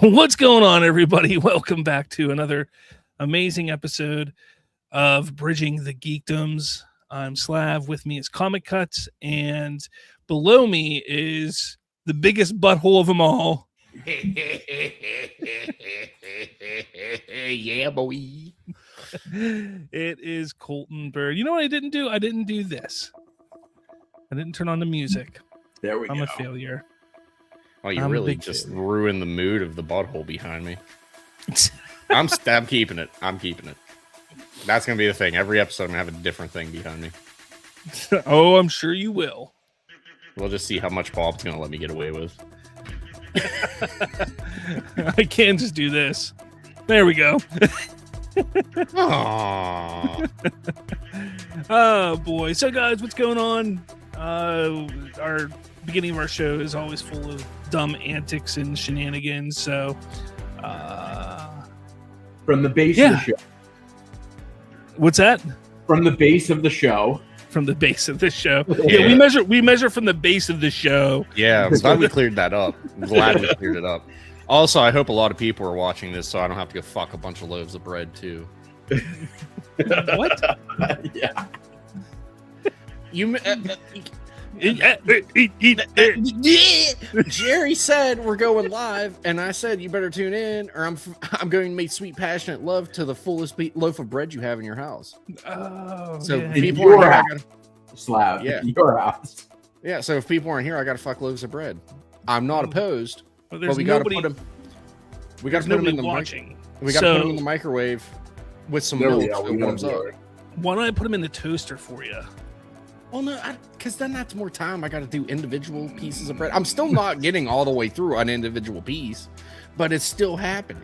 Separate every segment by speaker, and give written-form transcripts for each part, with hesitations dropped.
Speaker 1: What's going on, everybody? Welcome back to another amazing episode of Bridging the Geekdoms. I'm Slav. With me is Comic Cuts, and below me is the biggest butthole of them all.
Speaker 2: Yeah, boy.
Speaker 1: It is Colton Bird. You know what I didn't do? I didn't do this. I didn't turn on the music.
Speaker 3: There we go.
Speaker 1: I'm a failure.
Speaker 2: Oh, you
Speaker 1: I'm a
Speaker 2: really
Speaker 1: big
Speaker 2: just
Speaker 1: failure.
Speaker 2: ruined the mood of the butthole behind me. I'm keeping it. I'm keeping it. That's going to be the thing. Every episode, I'm going to have a different thing behind me.
Speaker 1: Oh, I'm sure you will.
Speaker 2: We'll just see how much Bob's going to let me get away with.
Speaker 1: I can't just do this. There we go.
Speaker 2: Aww.
Speaker 1: Oh boy. So guys, what's going on? Our beginning of our show is always full of dumb antics and shenanigans. So
Speaker 3: From the base of the show.
Speaker 1: What's that?
Speaker 3: From the base of the show.
Speaker 1: From the base of the show. Yeah, we measure from the base of the show.
Speaker 2: Yeah, I'm glad we cleared that up. I'm glad we cleared it up. Also, I hope a lot of people are watching this so I don't have to go fuck a bunch of loaves of bread too.
Speaker 1: What?
Speaker 3: Yeah.
Speaker 2: You Jerry said we're going live, and I said you better tune in, or I'm going to make sweet, passionate love to the fullest loaf of bread you have in your house.
Speaker 1: Oh,
Speaker 2: So
Speaker 1: yeah.
Speaker 2: people
Speaker 3: Your
Speaker 2: aren't here.
Speaker 3: house, Slav.
Speaker 2: Yeah.
Speaker 3: Your house.
Speaker 2: Yeah, so if people aren't here, I got to fuck loaves of bread. I'm not opposed,
Speaker 1: Well,
Speaker 2: but
Speaker 1: there's
Speaker 2: we got to
Speaker 1: nobody,
Speaker 2: put them. We
Speaker 1: there's
Speaker 2: got to put them
Speaker 1: nobody
Speaker 2: in the
Speaker 1: watching.
Speaker 2: We got to put
Speaker 1: So-
Speaker 2: them in the microwave with some
Speaker 3: There
Speaker 2: milk
Speaker 3: we go.
Speaker 2: so it
Speaker 3: We
Speaker 2: warms up.
Speaker 3: know.
Speaker 1: Why don't I put them in the toaster for you?
Speaker 2: Well, no, because then that's more time. I got to do individual pieces of bread. I'm still not getting all the way through an individual piece, but it's still happening.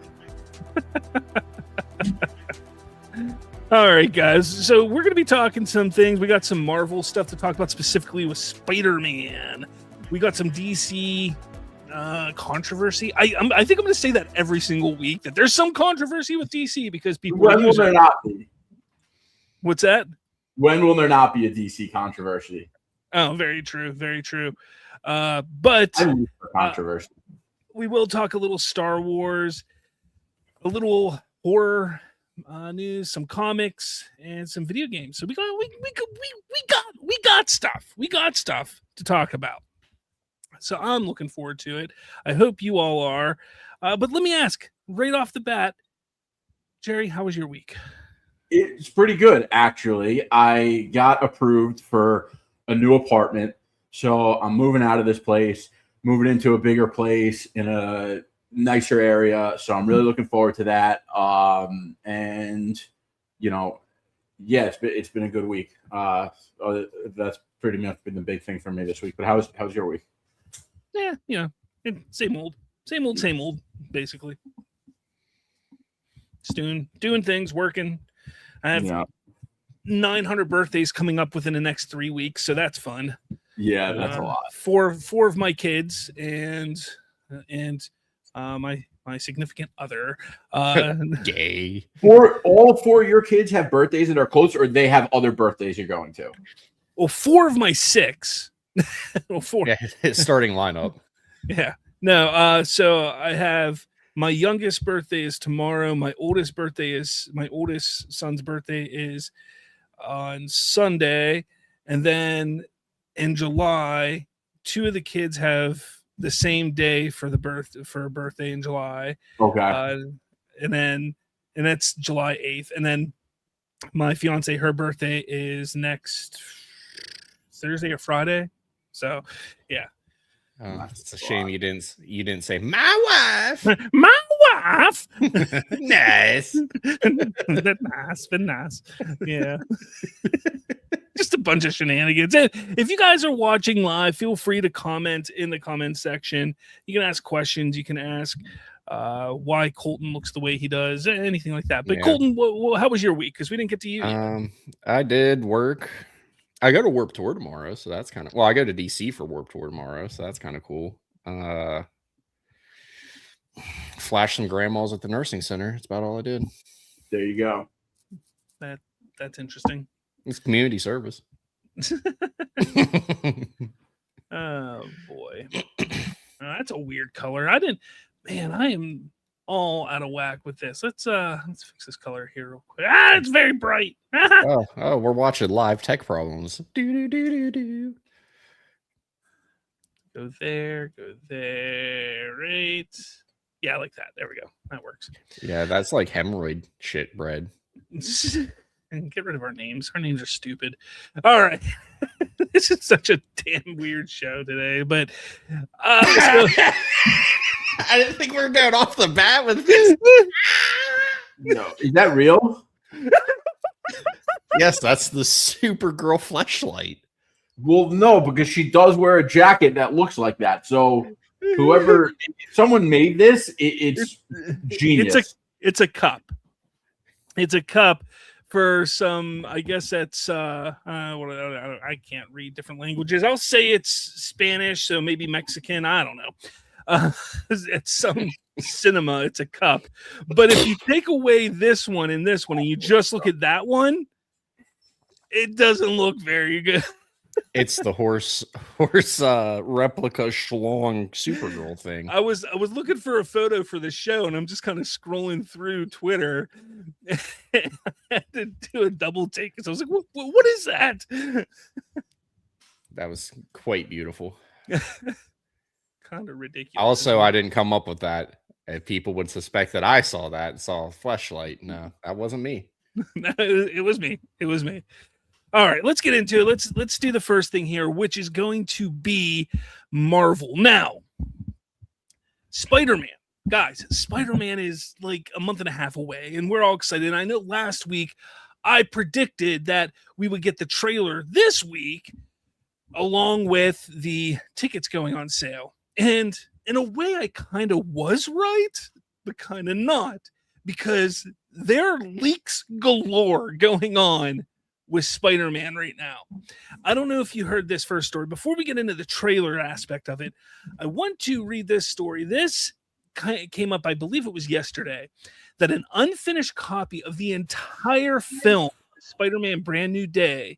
Speaker 1: All right, guys. So we're going to be talking some things. We got some Marvel stuff to talk about, specifically with Spider-Man. We got some DC controversy. I think I'm going to say that every single week, that there's some controversy with DC because people.
Speaker 3: When will there not be?
Speaker 1: What's that?
Speaker 3: When will there not be a DC controversy?
Speaker 1: Oh, very true. Very true. But
Speaker 3: I'm used for controversy.
Speaker 1: we will talk a little Star Wars, a little horror news, some comics, and some video games. So we got stuff. We got stuff to talk about. So I'm looking forward to it. I hope you all are. But let me ask right off the bat, Jerry, how was your week?
Speaker 3: It's pretty good, actually. I got approved for a new apartment, so I'm moving out of this place, moving into a bigger place in a nicer area. So I'm really looking forward to that. And yeah, it's been a good week. That's pretty much been the big thing for me this week. But how's your week?
Speaker 1: Yeah, same old, basically. Just doing things, working. I have 900 birthdays coming up within the next 3 weeks, so that's fun.
Speaker 3: Yeah, that's a lot.
Speaker 1: Four of my kids and my significant other.
Speaker 2: Gay.
Speaker 3: All four of your kids have birthdays that are close, or they have other birthdays you're going to?
Speaker 1: Well, 4 of my 6. Well, 4.
Speaker 2: Yeah, his starting lineup.
Speaker 1: Yeah. No. So I have. My youngest birthday is tomorrow. My oldest son's birthday is on Sunday. And then in July, 2 of the kids have the same day for a birthday in July.
Speaker 3: Okay.
Speaker 1: And that's July 8th. And then my fiance, her birthday is next Thursday or Friday. So yeah.
Speaker 2: It's a shame you didn't say my wife.
Speaker 1: My wife.
Speaker 2: Nice.
Speaker 1: Nice. Yeah. Just a bunch of shenanigans. If you guys are watching live, feel free to comment in the comment section. You can ask questions. You can ask why Colton looks the way he does, anything like that. But
Speaker 2: Yeah.
Speaker 1: Colton, how was your week? Because we didn't get to you.
Speaker 2: I did work. I go to Warped Tour tomorrow, so that's kind of I go to DC for Warped Tour tomorrow, so that's kind of cool. Flash some grandmas at the nursing center. That's about all I did.
Speaker 3: There you go.
Speaker 1: That's interesting.
Speaker 2: It's community service.
Speaker 1: Oh boy. That's a weird color. I didn't. Man, I am all out of whack with this. Let's fix this color here real quick. Ah, it's very bright.
Speaker 2: Oh, we're watching live tech problems. Do do do do do.
Speaker 1: Go there, right. Yeah, like that. There we go. That works.
Speaker 2: Yeah, that's like hemorrhoid shit bread.
Speaker 1: And get rid of our names. Our names are stupid. All right. This is such a damn weird show today, but
Speaker 2: I didn't think we were going off the bat with this.
Speaker 3: No, is that real?
Speaker 2: Yes, that's the Supergirl fleshlight.
Speaker 3: Well, no, because she does wear a jacket that looks like that. So whoever, if someone made this, it's genius.
Speaker 1: It's a cup. It's a cup for some, I guess that's I can't read different languages. I'll say it's Spanish, so maybe Mexican. I don't know. It's some cinema. It's a cup. But if you take away this one and this one, and you just look at that one, it doesn't look very good.
Speaker 2: It's the horse replica schlong Supergirl thing.
Speaker 1: I was looking for a photo for the show, and I'm just kind of scrolling through Twitter. I had to do a double take because I was like, what is that?
Speaker 2: That was quite beautiful.
Speaker 1: Kind of ridiculous.
Speaker 2: Also, I didn't come up with that. And people would suspect that I saw that and saw a fleshlight. No, that wasn't me.
Speaker 1: No, it was me. It was me. All right, let's get into it. Let's do the first thing here, which is going to be Marvel. Now, Spider-Man. Guys, Spider-Man is like a month and a half away, and we're all excited. And I know last week I predicted that we would get the trailer this week along with the tickets going on sale. And in a way, I kind of was right, but kind of not, because there are leaks galore going on with Spider-Man right now. I don't know if you heard this first story. Before we get into the trailer aspect of it, I want to read this story. This came up, I believe it was yesterday, that an unfinished copy of the entire film, Spider-Man Brand New Day,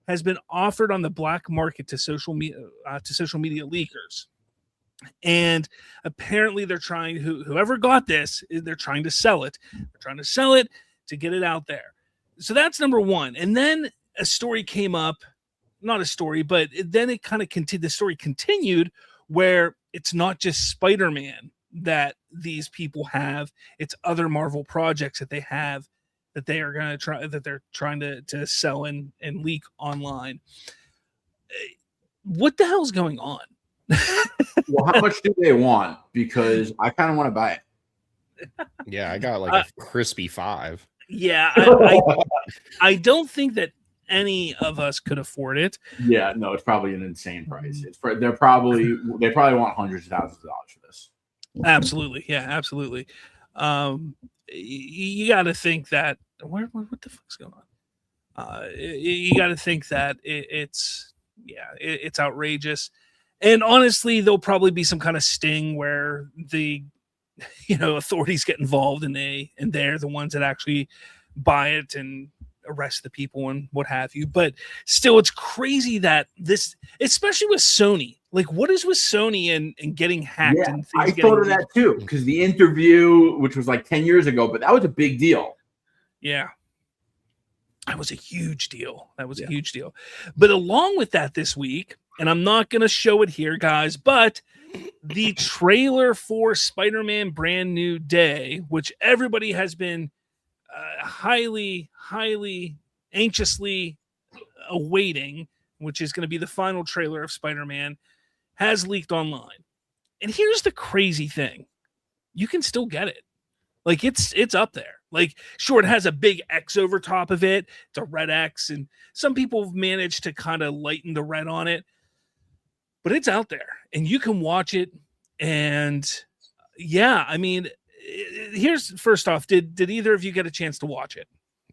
Speaker 1: has been offered on the black market to social media leakers. And apparently they're trying, whoever got this, they're trying to sell it. They're trying to sell it to get it out there. So that's number one. And then a story came up, not a story, but then it kind of continued. The story continued where it's not just Spider-Man that these people have, it's other Marvel projects that they have that they are going to try, that they're trying to sell and leak online. What the hell's going on?
Speaker 3: Well, how much do they want? Because I kind of want to buy it.
Speaker 2: Yeah, I got like a crispy 5.
Speaker 1: Yeah, I don't think that any of us could afford it.
Speaker 3: Yeah, no, it's probably an insane price. They probably want hundreds of thousands of dollars for this.
Speaker 1: Absolutely, yeah, absolutely. You got to think that what the fuck's going on? You got to think that it's outrageous, and honestly, there'll probably be some kind of sting where the authorities get involved and they're the ones that actually buy it and arrest the people and what have you. But still, it's crazy that this, especially with Sony, like what is with Sony and getting hacked?
Speaker 3: Yeah,
Speaker 1: and
Speaker 3: I thought of that too, because the interview, which was like 10 years ago, but that was a big deal.
Speaker 1: Yeah. That was a huge deal. A huge deal. But along with that this week, and I'm not going to show it here, guys, but the trailer for Spider-Man Brand New Day, which everybody has been highly, highly anxiously awaiting, which is going to be the final trailer of Spider-Man, has leaked online. And here's the crazy thing. You can still get it. Like it's up there. Like, sure, it has a big X over top of it. It's a red X, and some people have managed to kind of lighten the red on it. But it's out there, and you can watch it. And yeah, I mean, here's first off, did either of you get a chance to watch it?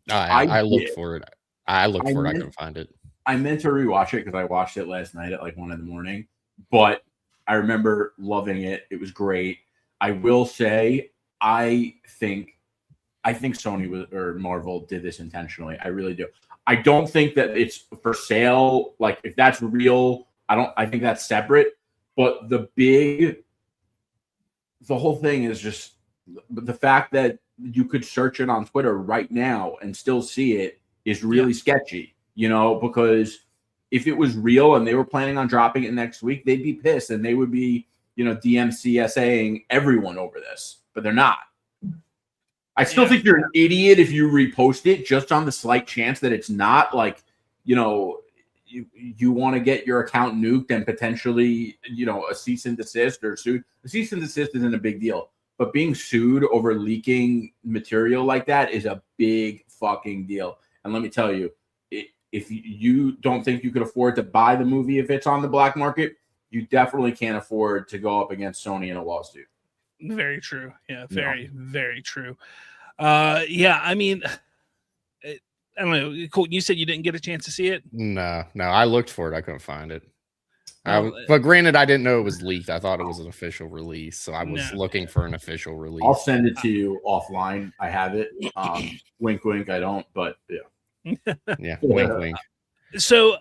Speaker 2: I looked for it. I couldn't find it.
Speaker 3: I meant to rewatch it because I watched it last night at like 1 a.m. But I remember loving it. It was great. I will say, I think Sony or Marvel did this intentionally. I really do. I don't think that it's for sale. Like if that's real, I think that's separate. But the big the whole thing is just the fact that you could search it on Twitter right now and still see it is really sketchy, because if it was real and they were planning on dropping it next week, they'd be pissed and they would be, DMCSAing everyone over this, but they're not. I still think you're an idiot if you repost it just on the slight chance that it's not like, you want to get your account nuked and potentially, a cease and desist or sued. The cease and desist isn't a big deal, but being sued over leaking material like that is a big fucking deal. And let me tell you, if you don't think you could afford to buy the movie if it's on the black market, you definitely can't afford to go up against Sony in a lawsuit.
Speaker 1: Very true. Yeah, very true. I mean, I don't know. Colton, you said you didn't get a chance to see it?
Speaker 2: No. I looked for it. I couldn't find it. But granted, I didn't know it was leaked. I thought it was an official release, so I was looking for an official release.
Speaker 3: I'll send it to you offline. I have it. Wink, wink. I don't, but yeah.
Speaker 2: Yeah, wink, wink.
Speaker 1: So,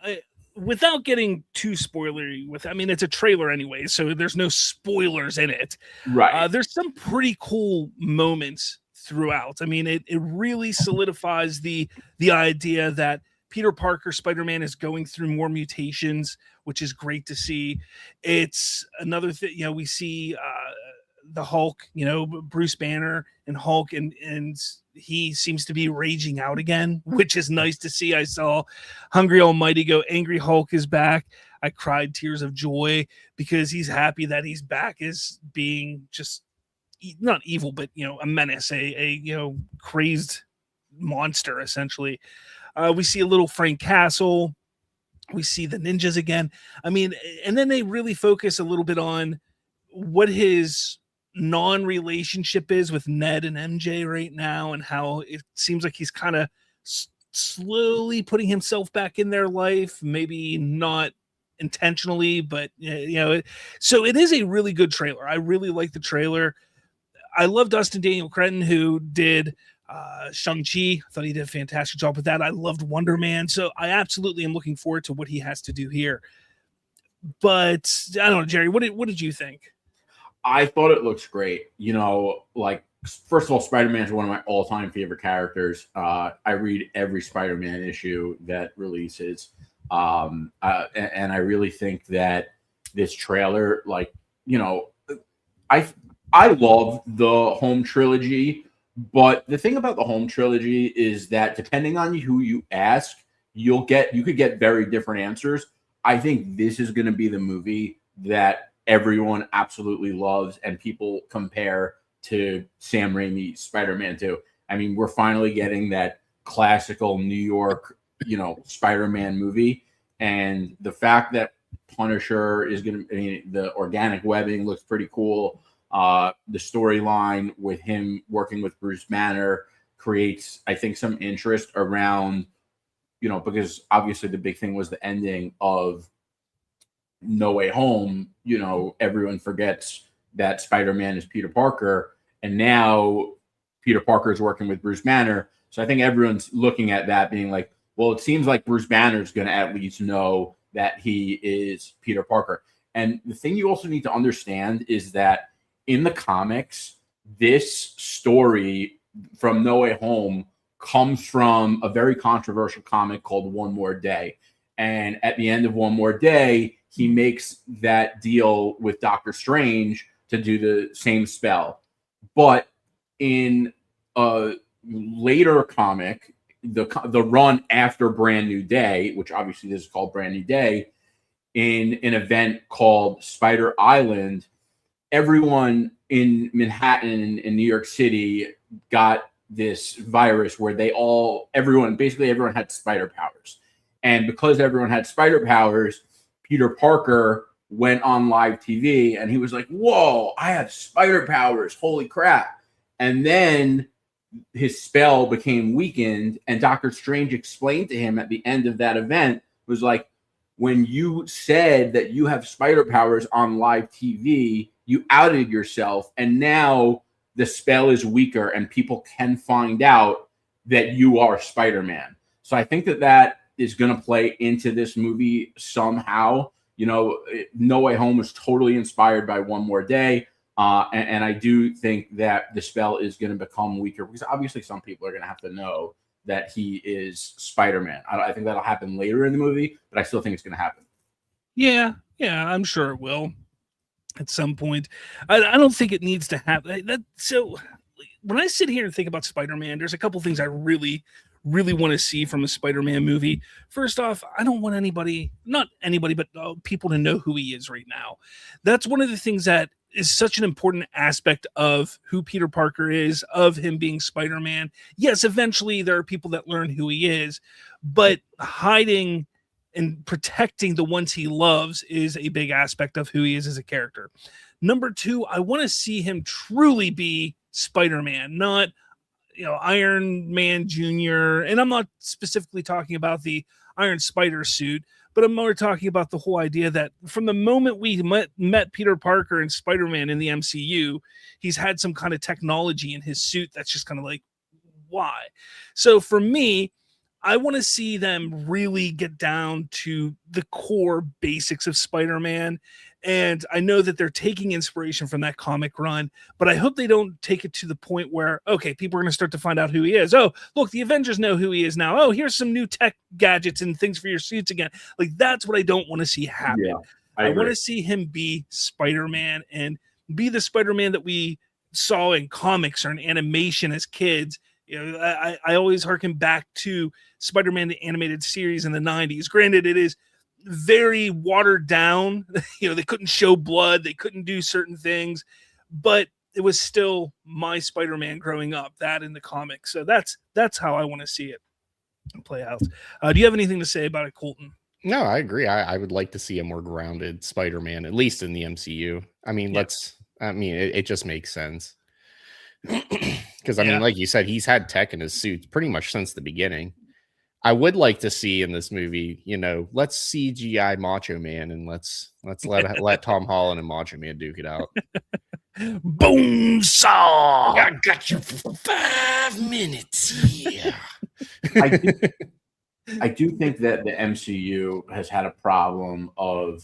Speaker 1: without getting too spoilery, it's a trailer anyway, so there's no spoilers in it.
Speaker 3: Right.
Speaker 1: There's some pretty cool moments throughout. It really solidifies the idea that Peter Parker, Spider-Man, is going through more mutations, which is great to see. It's another thing, we see the Hulk, Bruce Banner and Hulk, and he seems to be raging out again, which is nice to see. I saw Hungry Almighty go, Angry Hulk is back. I cried tears of joy because he's happy that he's back as being just not evil, but a menace, a crazed monster essentially. We see a little Frank Castle. We see the ninjas again. And then they really focus a little bit on what his non-relationship is with Ned and MJ right now, and how it seems like he's kind of slowly putting himself back in their life, maybe not intentionally, but so it is a really good trailer. I really like the trailer. I love Dustin Daniel Cretton, who did Shang-Chi. I thought he did a fantastic job with that. I loved Wonder Man, so I absolutely am looking forward to what he has to do here. But I don't know, Jerry, what did you think?
Speaker 3: I thought it looks great. First of all, Spider-Man is one of my all-time favorite characters. I read every Spider-Man issue that releases. And I really think that this trailer, I love the Home trilogy, but the thing about the Home trilogy is that depending on who you ask, you could get very different answers. I think this is going to be the movie that everyone absolutely loves and people compare to Sam Raimi's Spider-Man 2. We're finally getting that classical New York, Spider-Man movie. And the fact that Punisher is going to, the organic webbing looks pretty cool. The storyline with him working with Bruce Banner creates, I think, some interest around, because obviously the big thing was the ending of No Way Home. Everyone forgets that Spider-Man is Peter Parker, and now Peter Parker is working with Bruce Banner. So I think everyone's looking at that being like, well, it seems like Bruce Banner is going to at least know that he is Peter Parker. And the thing you also need to understand is that in the comics, this story from No Way Home comes from a very controversial comic called One More Day. And at the end of One More Day, he makes that deal with Doctor Strange to do the same spell. But in a later comic, the run after Brand New Day, which obviously this is called Brand New Day, in an event called Spider Island, everyone in Manhattan in New York City got this virus where everyone had spider powers. And because everyone had spider powers, Peter Parker went on live TV and he was like, whoa, I have spider powers. Holy crap. And then his spell became weakened, and Doctor Strange explained to him at the end of that event, was like, when you said that you have spider powers on live TV, you outed yourself, and now the spell is weaker and people can find out that you are Spider-Man. So I think that is going to play into this movie somehow. No Way Home was totally inspired by One More Day. And I do think that the spell is going to become weaker because obviously some people are going to have to know that he is Spider-Man. I think that'll happen later in the movie, but I still think it's going to happen.
Speaker 1: Yeah, I'm sure it will at some point. I don't think it needs to happen. So when I sit here and think about Spider-Man, there's a couple things I really want to see from a Spider-Man movie. First off, I don't want not anybody, but people to know who he is right now. That's one of the things that is such an important aspect of who Peter Parker is, of him being Spider-Man. Yes, eventually there are people that learn who he is, but hiding and protecting the ones he loves is a big aspect of who he is as a character. Number two, I want to see him truly be Spider-Man, not Iron Man Jr. And I'm not specifically talking about the Iron Spider suit, but I'm more talking about the whole idea that from the moment we met Peter Parker and Spider-Man in the MCU, he's had some kind of technology in his suit that's just kind of like, why? So for me, I want to see them really get down to the core basics of Spider-Man. And I know that they're taking inspiration from that comic run, but I hope they don't take it to the point where, okay, people are going to start to find out who he is. Oh, look, the Avengers know who he is now. Oh, here's some new tech gadgets and things for your suits again. Like, that's what I don't want to see happen. Yeah, I want to see him be Spider-Man and be the Spider-Man that we saw in comics or in animation as kids. I always harken back to Spider-Man, the animated series in the 90s. Granted, it is very watered down. They couldn't show blood. They couldn't do certain things, but it was still my Spider-Man growing up, that in the comics. So that's how I want to see it play out. Do you have anything to say about it, Colton?
Speaker 2: No, I agree. I would like to see a more grounded Spider-Man, at least in the MCU. I mean, it just makes sense. Because I mean, like you said, he's had tech in his suits pretty much since the beginning. I would like to see in this movie, let's CGI Macho Man and let's let Tom Holland and Macho Man duke it out.
Speaker 1: Boom saw!
Speaker 2: I got you for 5 minutes. Yeah.
Speaker 3: I do think that the MCU has had a problem of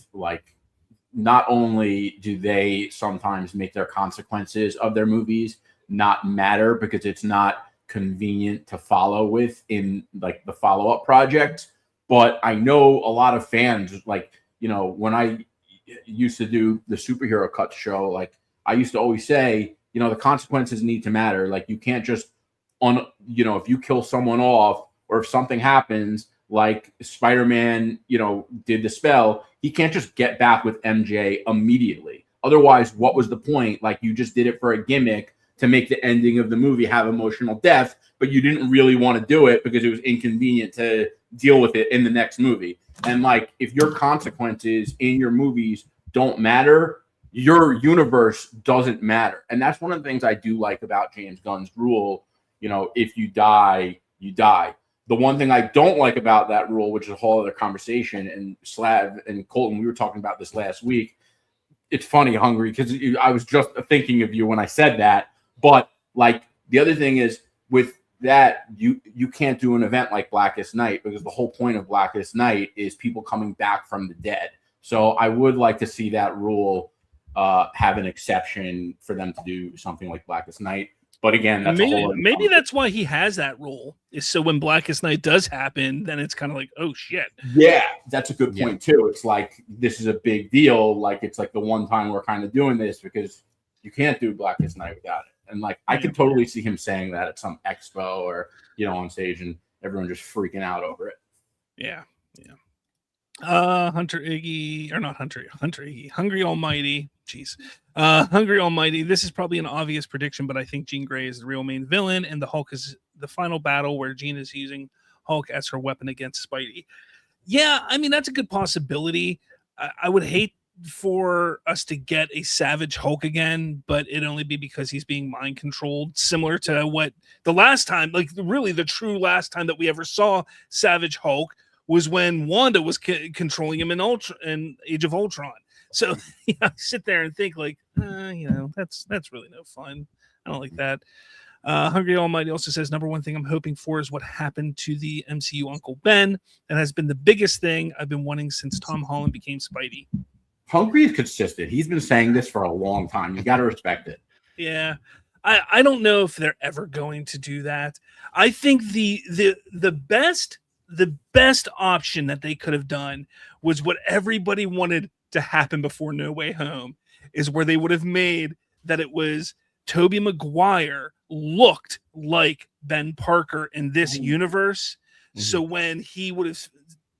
Speaker 3: not only do they sometimes make their consequences of their movies not matter because it's not convenient to follow with in the follow-up project, but I know a lot of fans when I used to do the superhero cut show, I used to always say, the consequences need to matter. You can't just if you kill someone off or if something happens like Spider-Man, did the spell, he can't just get back with MJ immediately. Otherwise, what was the point? You just did it for a gimmick to make the ending of the movie have emotional depth, but you didn't really want to do it because it was inconvenient to deal with it in the next movie. And if your consequences in your movies don't matter, your universe doesn't matter. And that's one of the things I do like about James Gunn's rule. If you die, you die. The one thing I don't like about that rule, which is a whole other conversation, and Slav and Colton, we were talking about this last week. It's funny, Hungry, because I was just thinking of you when I said that. But the other thing is with that, you can't do an event like Blackest Night because the whole point of Blackest Night is people coming back from the dead. So I would like to see that rule have an exception for them to do something like Blackest Night. But again, that's
Speaker 1: maybe that's why he has that rule, is so when Blackest Night does happen, then it's kind of like, oh shit.
Speaker 3: Yeah, that's a good point too. It's this is a big deal. It's the one time we're kind of doing this because you can't do Blackest Night without it. And I could totally see him saying that at some expo or on stage, and everyone just freaking out over it.
Speaker 1: Yeah. Hunter Iggy, or not Hunter Iggy, Hungry Almighty. Jeez. Hungry Almighty. This is probably an obvious prediction, but I think Jean Grey is the real main villain, and the Hulk is the final battle where Jean is using Hulk as her weapon against Spidey. Yeah, I mean, that's a good possibility. I would hate for us to get a Savage Hulk again, but it'd only be because he's being mind controlled, similar to what the last time, really the true last time that we ever saw Savage Hulk was when Wanda was controlling him in Age of Ultron. So I sit there and think that's really no fun. I don't like that. Hungry Almighty also says, number one thing I'm hoping for is what happened to the MCU Uncle Ben. That has been the biggest thing I've been wanting since Tom Holland became Spidey.
Speaker 3: Hungry is consistent. He's been saying this for a long time. You got to respect it.
Speaker 1: Yeah. I don't know if they're ever going to do that. I think the best option that they could have done was what everybody wanted to happen before No Way Home, is where they would have made that it was Tobey Maguire looked like Ben Parker in this universe. Mm-hmm. So when he would have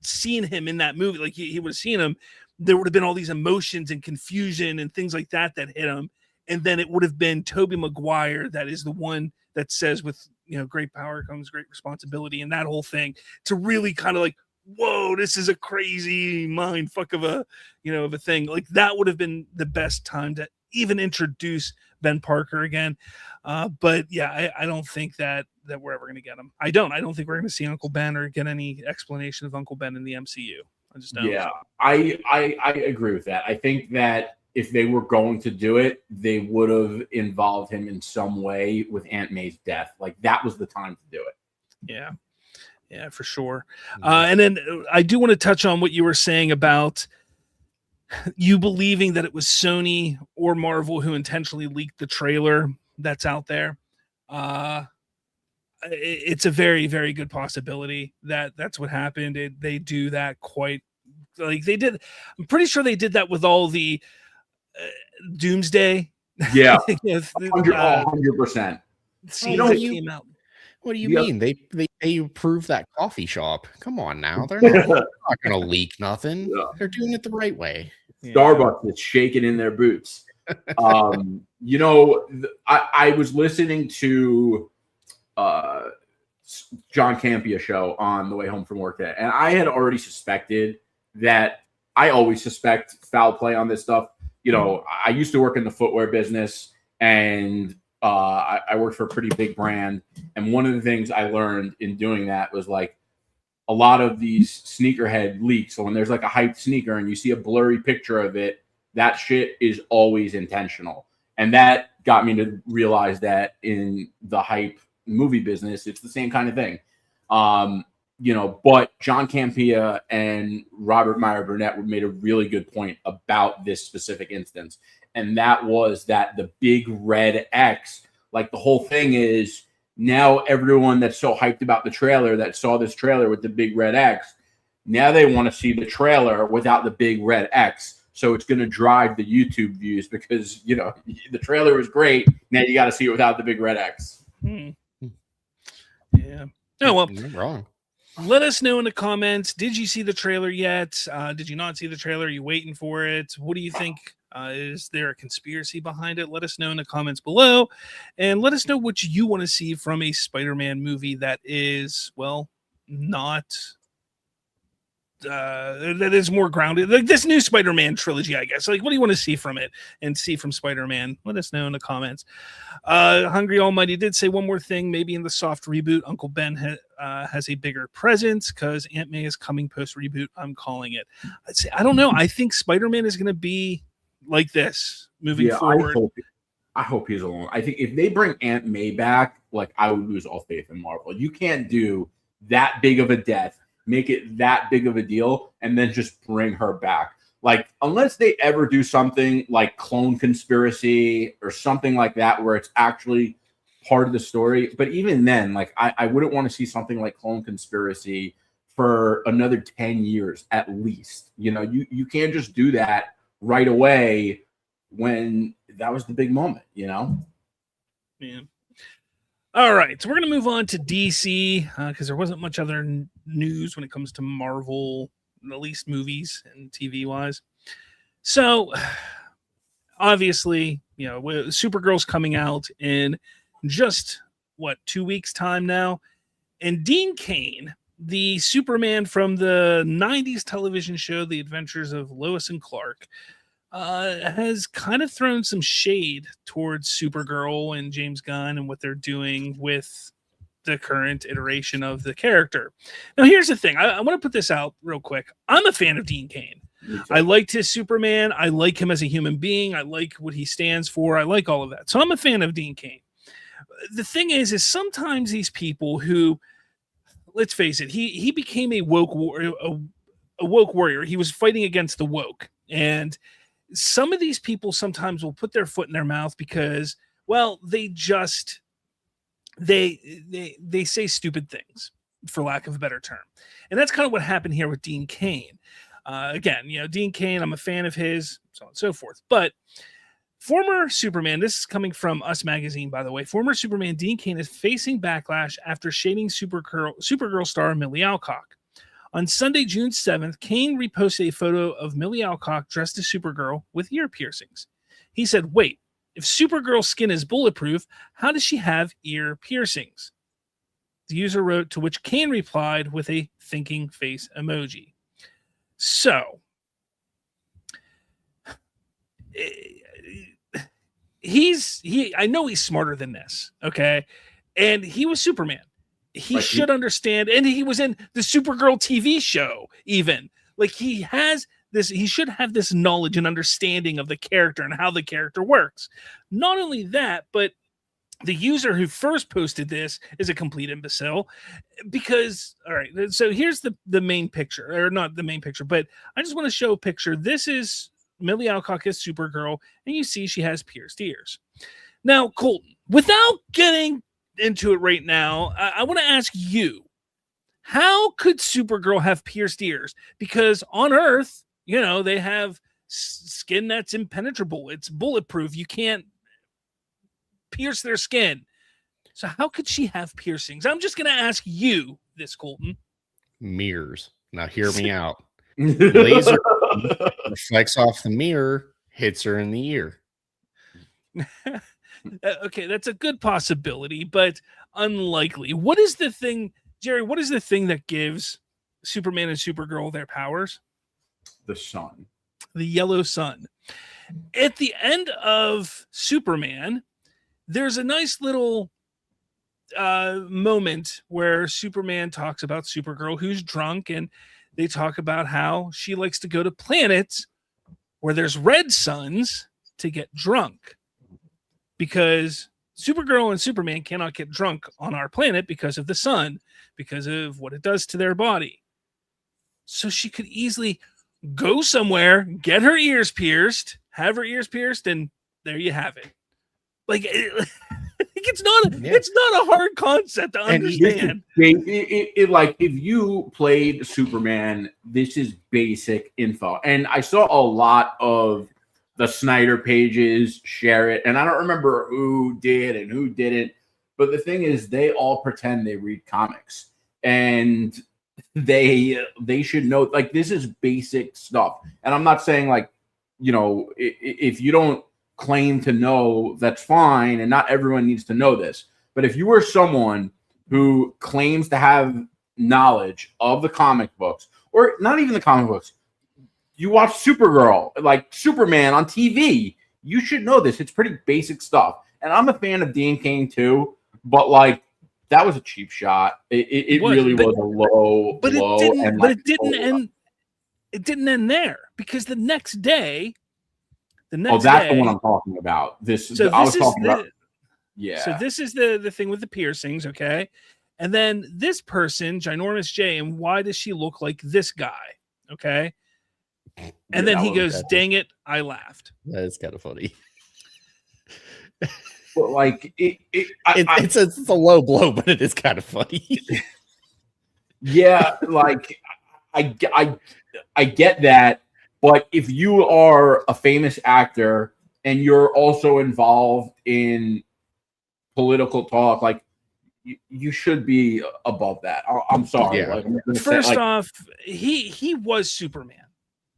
Speaker 1: seen him in that movie, like he would have seen him, there would have been all these emotions and confusion and things like that hit him. And then it would have been Tobey Maguire that is the one that says, with great power comes great responsibility, and that whole thing, to really kind of like, whoa, this is a crazy mind fuck of a of a thing. Like that would have been the best time to even introduce Ben Parker again. But yeah, I don't think that we're ever going to get him. I don't think we're going to see Uncle Ben or get any explanation of Uncle Ben in the MCU. I just don't.
Speaker 3: Yeah, I agree with that. I think that if they were going to do it, they would have involved him in some way with Aunt May's death. Like that was the time to do it.
Speaker 1: Yeah, for sure. And then I do want to touch on what you were saying about you believing that it was Sony or Marvel who intentionally leaked the trailer that's out there. It's a very, very good possibility that that's what happened. They do that quite like they did. I'm pretty sure they did that with all the Doomsday.
Speaker 3: Yeah, 100%.
Speaker 2: What do you mean? They approved that coffee shop. Come on now. They're not going to leak nothing. Yeah. They're doing it the right way.
Speaker 3: Starbucks is shaking in their boots. I was listening to John Campea show on the way home from work today, and I had already suspected that. I always suspect foul play on this stuff. I used to work in the footwear business, and I worked for a pretty big brand. And one of the things I learned in doing that was like a lot of these sneakerhead leaks. So when there's like a hyped sneaker and you see a blurry picture of it, that shit is always intentional. And that got me to realize that in the hype movie business, it's the same kind of thing. But John Campea and Robert Meyer Burnett made a really good point about this specific instance. And that was that the big red X, like the whole thing is now everyone that's so hyped about the trailer that saw this trailer with the big red X, now they want to see the trailer without the big red X. So it's going to drive the YouTube views because, the trailer was great. Now you got to see it without the big red X.
Speaker 1: Yeah. Oh, well,
Speaker 2: you're wrong.
Speaker 1: Let us know in the comments. Did you see the trailer yet? Did you not see the trailer? Are you waiting for it? What do you think? Is there a conspiracy behind it? Let us know in the comments below. And let us know what you want to see from a Spider-Man movie that is, well, not... that is more grounded. Like this new Spider-Man trilogy, I guess. Like, what do you want to see from it and see from Spider-Man? Let us know in the comments. Hungry Almighty did say one more thing. Maybe in the soft reboot, Uncle Ben has a bigger presence because Aunt May is coming post-reboot. I'm calling it. I don't know. I think Spider-Man is going to be like this moving forward.
Speaker 3: I hope he's alone. I think if they bring Aunt May back, like I would lose all faith in Marvel. You can't do that big of a death, make it that big of a deal, and then just bring her back. Like, unless they ever do something like Clone Conspiracy or something like that, where it's actually part of the story. But even then, like, I wouldn't want to see something like Clone Conspiracy for another 10 years at least. You can't just do that right away when that was the big moment,
Speaker 1: Yeah. All right, so we're going to move on to DC because there wasn't much other news when it comes to Marvel, at least movies and TV-wise. So, obviously, Supergirl's coming out in just, 2 weeks' time now? And Dean Cain, the Superman from the 90s television show, The Adventures of Lois and Clark, has kind of thrown some shade towards Supergirl and James Gunn and what they're doing with the current iteration of the character. Now, here's the thing. I want to put this out real quick. I'm a fan of Dean Cain. I liked his Superman. I like him as a human being. I like what he stands for. I like all of that. So I'm a fan of Dean Cain. The thing is sometimes these people who, let's face it, he became a woke warrior. He was fighting against the woke. And some of these people sometimes will put their foot in their mouth because, well, they just they say stupid things, for lack of a better term. And that's kind of what happened here with Dean Cain. Again, Dean Cain, I'm a fan of his, so on and so forth. But former Superman, this is coming from Us Magazine, by the way, former Superman Dean Cain is facing backlash after shading Supergirl star Millie Alcock. On Sunday, June 7th, Cain reposted a photo of Millie Alcock dressed as Supergirl with ear piercings. He said, wait, if Supergirl's skin is bulletproof, how does she have ear piercings? The user wrote, to which Cain replied with a thinking face emoji. So, I know he's smarter than this, okay? And he was Superman. He should understand, and he was in the Supergirl TV show, even. Like, he should have this knowledge and understanding of the character and how the character works. Not only that, but the user who first posted this is a complete imbecile because, all right, so here's the main picture, or not the main picture, but I just want to show a picture. This is Millie Alcock as Supergirl, and you see she has pierced ears. Now, Colton, without getting into it right now, I want to ask you, how could Supergirl have pierced ears? Because on Earth, they have skin that's impenetrable. It's bulletproof. You can't pierce their skin. So how could she have piercings? I'm just going to ask you this, Colton.
Speaker 2: Mirrors. Now hear me out. Laser reflects off the mirror, hits her in the ear.
Speaker 1: Okay, that's a good possibility, but unlikely. What is the thing, Jerry? What is the thing that gives Superman and Supergirl their powers?
Speaker 3: The sun.
Speaker 1: The yellow sun. At the end of Superman, there's a nice little moment where Superman talks about Supergirl who's drunk, and they talk about how she likes to go to planets where there's red suns to get drunk. Because Supergirl and Superman cannot get drunk on our planet because of the sun, because of what it does to their body. So she could easily go somewhere, get her ears pierced, have her ears pierced, and there you have it. Like, it's not a hard concept to understand.
Speaker 3: Like, if you played Superman, this is basic info. And I saw a lot of the Snyder pages share it, and I don't remember who did and who didn't, but the thing is, they all pretend they read comics, and they should know, like, this is basic stuff. And I'm not saying, like, if you don't claim to know, that's fine, and not everyone needs to know this, but if you are someone who claims to have knowledge of the comic books, or not even the comic books, you watch Supergirl, like Superman on TV, you should know this. It's pretty basic stuff. And I'm a fan of Dean Cain too, but like, that was a cheap shot. It really was a low,
Speaker 1: but
Speaker 3: low.
Speaker 1: It didn't end there, because the next day.
Speaker 3: That's the one I'm talking about. So
Speaker 1: this is the thing with the piercings, okay? And then this person, Ginormous J, and why does she look like this guy? Okay. And then he goes, dang it, I laughed.
Speaker 2: That is kind of funny.
Speaker 3: But like,
Speaker 2: it's a low blow, but it is kind of funny.
Speaker 3: Yeah, like, I get that. But if you are a famous actor and you're also involved in political talk, like, you should be above that. I'm sorry.
Speaker 2: Yeah.
Speaker 3: Like,
Speaker 1: first off, he was Superman.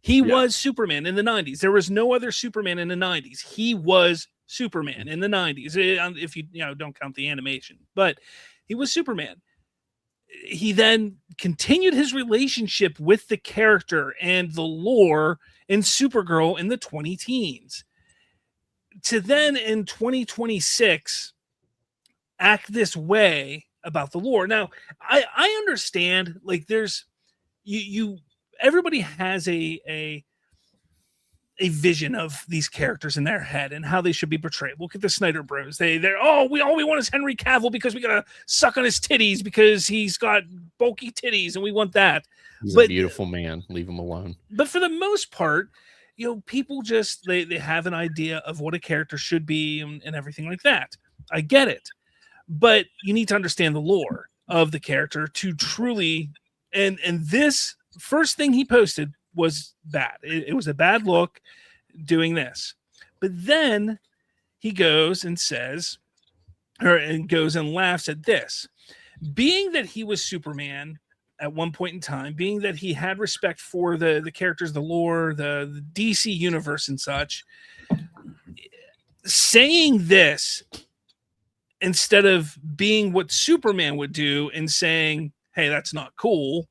Speaker 1: He was Superman in the 90s. There was no other Superman in the 90s. He was Superman in the 90s, if you don't count the animation. But he was Superman. He then continued his relationship with the character and the lore in Supergirl in the 20-teens. To then, in 2026, act this way about the lore. Now, I understand, like, there's everybody has a vision of these characters in their head and how they should be portrayed. Look at the Snyder Bros. They're all we want is Henry Cavill because we gotta suck on his titties because he's got bulky titties and we want that.
Speaker 2: He's a beautiful man. Leave him alone.
Speaker 1: But for the most part, people just they have an idea of what a character should be and everything like that. I get it, but you need to understand the lore of the character to truly. And this first thing he posted was bad. It was a bad look doing this, but then he goes and says, and goes and laughs at this, being that he was Superman at one point in time, being that he had respect for the characters, the lore, the DC universe and such, saying this instead of being what Superman would do and saying, hey, that's not cool,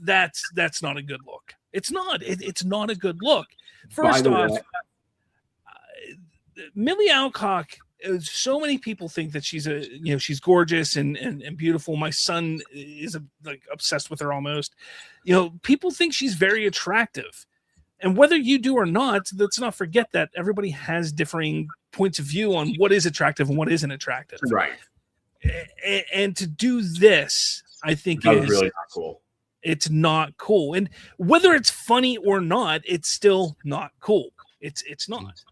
Speaker 1: that's not a good look. It's not. It's not a good look. First off, Millie Alcock, so many people think that she's she's gorgeous and beautiful. My son is like obsessed with her almost. People think she's very attractive. And whether you do or not, let's not forget that everybody has differing points of view on what is attractive and what isn't attractive.
Speaker 3: Right.
Speaker 1: And to do this, I think
Speaker 3: is really not cool.
Speaker 1: It's not cool. And whether it's funny or not, it's still not cool. It's not.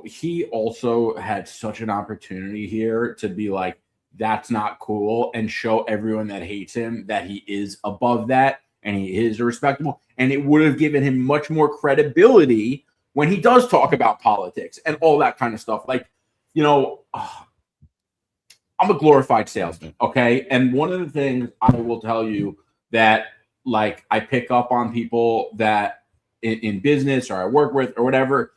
Speaker 3: He also had such an opportunity here to be like, that's not cool, and show everyone that hates him that he is above that and he is respectable. And it would have given him much more credibility when he does talk about politics and all that kind of stuff. Like, I'm a glorified salesman, okay? And one of the things I will tell you that, like, I pick up on people that in business or I work with or whatever,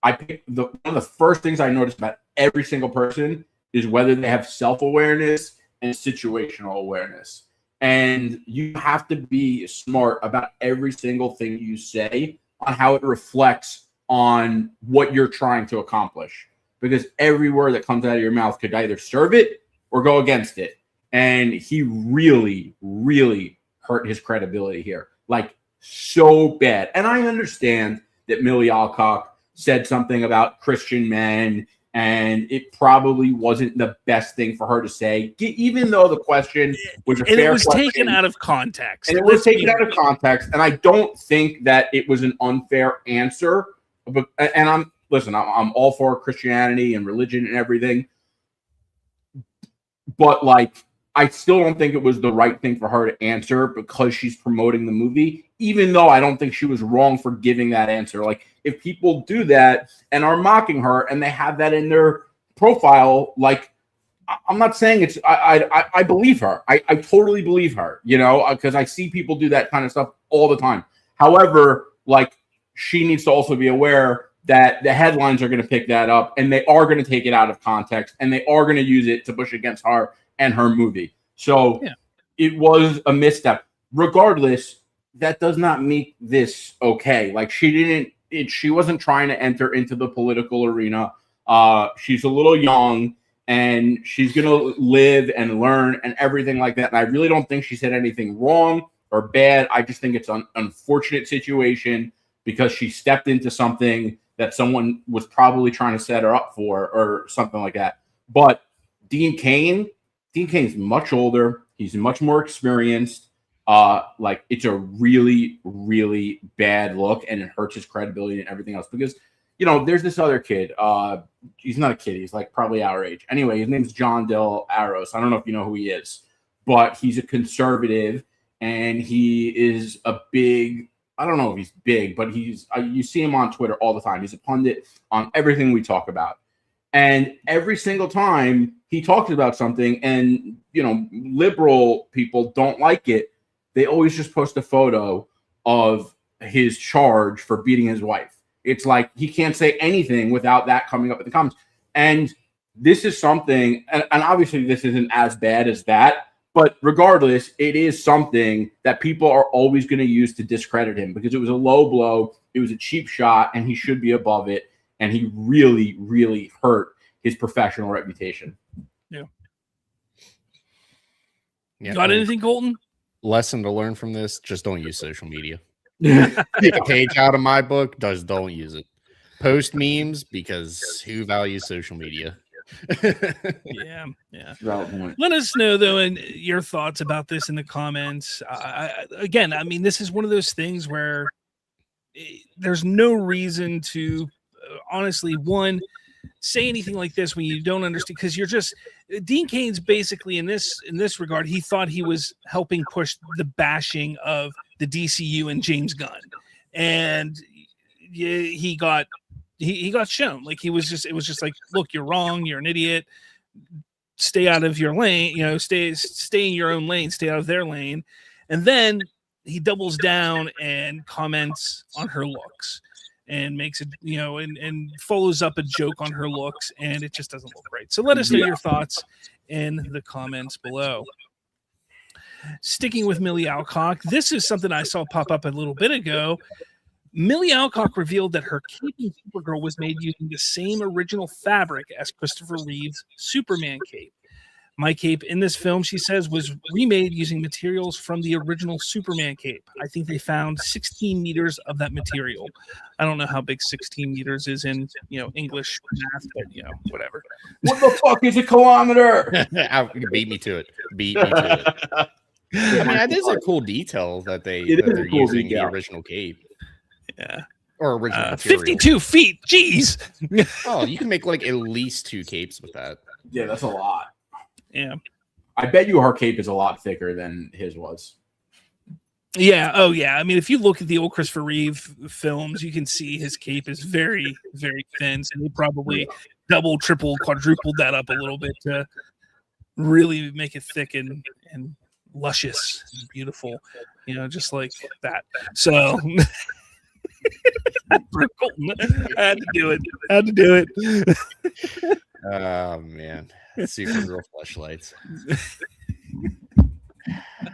Speaker 3: one of the first things I notice about every single person is whether they have self-awareness and situational awareness. And you have to be smart about every single thing you say on how it reflects on what you're trying to accomplish. Because every word that comes out of your mouth could either serve it or go against it. And he really, really hurt his credibility here. Like, so bad. And I understand that Millie Alcock said something about Christian men, and it probably wasn't the best thing for her to say, even though the question was a fair question.
Speaker 1: And it was taken out of context.
Speaker 3: And it was taken out of context. And I don't think that it was an unfair answer. And I'm all for Christianity and religion and everything. But, like, I still don't think it was the right thing for her to answer because she's promoting the movie, even though I don't think she was wrong for giving that answer. Like, if people do that and are mocking her and they have that in their profile, like, I'm not saying it's, I believe her. I totally believe her, because I see people do that kind of stuff all the time. However, like, she needs to also be aware that the headlines are going to pick that up and they are going to take it out of context and they are going to use it to push against her and her movie. So It was a misstep. Regardless, that does not make this okay. Like, she wasn't trying to enter into the political arena. She's a little young and she's going to live and learn and everything like that. And I really don't think she said anything wrong or bad. I just think it's an unfortunate situation because she stepped into something that someone was probably trying to set her up for or something like that. But Dean Cain's much older. He's much more experienced. Like, it's a really, really bad look, and it hurts his credibility and everything else. Because, there's this other kid. He's not a kid. He's like probably our age. Anyway, his name's John Del Arroz. I don't know if you know who he is, but he's a conservative, and he is a big. I don't know if he's big, but you see him on Twitter all the time. He's a pundit on everything we talk about. And every single time he talks about something and, liberal people don't like it, they always just post a photo of his charge for beating his wife. It's like he can't say anything without that coming up in the comments. And this is something, and obviously this isn't as bad as that, but regardless, it is something that people are always going to use to discredit him because it was a low blow. It was a cheap shot, and he should be above it. And he really, really hurt his professional reputation.
Speaker 1: Yeah. Got anything, Colton?
Speaker 2: Lesson to learn from this: just don't use social media. Take a page out of my book. Don't use it. Post memes because who values social media?
Speaker 1: Yeah. Let us know though, and your thoughts about this in the comments. Again, I mean, this is one of those things where there's no reason to honestly say anything like this when you don't understand, because you're just Dean Cain's basically in this regard. He thought he was helping push the bashing of the DCU and James Gunn, and he got shown. Like, it was just like, look, you're wrong, you're an idiot, stay out of your lane, stay in your own lane, stay out of their lane. And then he doubles down and comments on her looks and makes it, and follows up a joke on her looks, and it just doesn't look right. So let us know your thoughts in the comments below. Sticking with Millie Alcock, this is something I saw pop up a little bit ago. Millie Alcock revealed that her cape in Supergirl was made using the same original fabric as Christopher Reeve's Superman cape. My cape in this film, she says, was remade using materials from the original Superman cape. I think they found 16 meters of that material. I don't know how big 16 meters is in, English math, but, whatever.
Speaker 3: What the fuck is a kilometer?
Speaker 2: Beat me to it. I mean, that is a cool detail that they're using the original cape.
Speaker 1: Yeah.
Speaker 2: Or original
Speaker 1: 52 feet. Jeez.
Speaker 2: Oh, you can make like at least 2 capes with that.
Speaker 3: Yeah, that's a lot.
Speaker 1: Yeah.
Speaker 3: I bet you her cape is a lot thicker than his was.
Speaker 1: Yeah. Oh, yeah. I mean, if you look at the old Christopher Reeve films, you can see his cape is very, very thin. So they probably double, triple, quadrupled that up a little bit to really make it thick and luscious and beautiful, just like that. So I had to do it.
Speaker 2: Oh man, Supergirl fleshlights.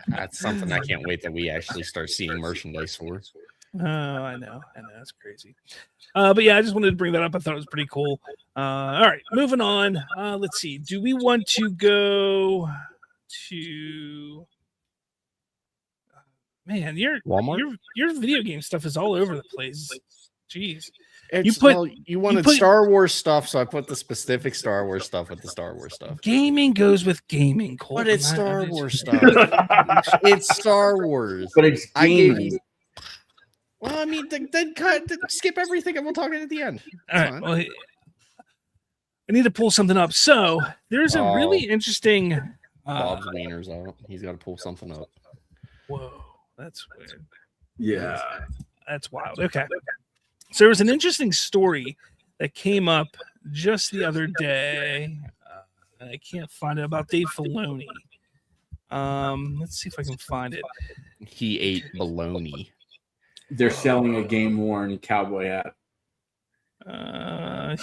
Speaker 2: That's something I can't wait that we actually start seeing merchandise for.
Speaker 1: Oh, I know, it's crazy. But yeah, I just wanted to bring that up. I thought it was pretty cool. All right, moving on. Let's see. Do we want to go to? Man,
Speaker 2: Walmart?
Speaker 1: Your video game stuff is all over the place. Jeez.
Speaker 2: You wanted Star Wars stuff, so I put the specific Star Wars stuff with the Star Wars stuff.
Speaker 1: Gaming goes with gaming, Colton.
Speaker 2: But it's Star Wars stuff. It's Star Wars.
Speaker 3: But it's gaming.
Speaker 2: Well, I mean, then skip everything and we'll talk at the end.
Speaker 1: All right. Well, I need to pull something up. So there's a really interesting.
Speaker 2: Bob's wiener's out. He's got to pull something up.
Speaker 1: Whoa, that's weird.
Speaker 3: Yeah,
Speaker 1: that's wild. Okay. So there was an interesting story that came up just the other day. I can't find it, about Dave Filoni. Let's see if I can find it.
Speaker 2: He ate bologna.
Speaker 3: They're selling a game-worn cowboy hat.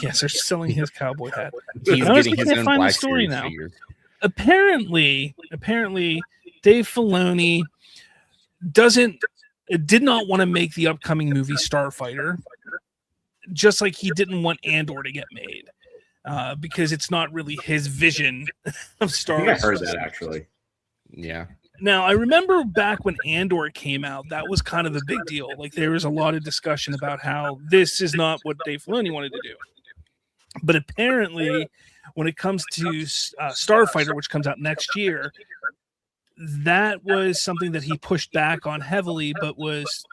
Speaker 1: Yes, they're selling his cowboy hat.
Speaker 2: He's getting his own Black Series
Speaker 1: now.
Speaker 2: figure.
Speaker 1: Apparently, Dave Filoni did not want to make the upcoming movie Starfighter, just like he didn't want Andor to get made, because it's not really his vision of Star Wars.
Speaker 3: I heard that, actually.
Speaker 2: Yeah.
Speaker 1: Now, I remember back when Andor came out, that was kind of a big deal. Like, there was a lot of discussion about how this is not what Dave Filoni wanted to do. But apparently, when it comes to Starfighter, which comes out next year, that was something that he pushed back on heavily, but was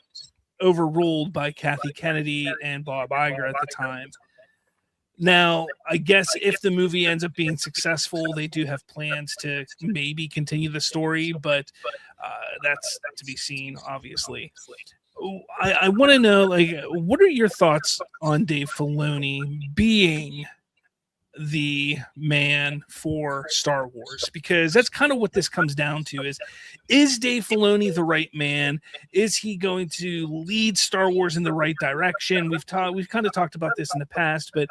Speaker 1: overruled by Kathy Kennedy and Bob Iger at the time. Now, I guess if the movie ends up being successful, they do have plans to maybe continue the story, but that's to be seen, obviously. I want to know, like, what are your thoughts on Dave Filoni being the man for Star Wars? Because that's kind of what this comes down to, is Dave Filoni the right man? Is he going to lead Star Wars in the right direction? We've kind of talked about this in the past, but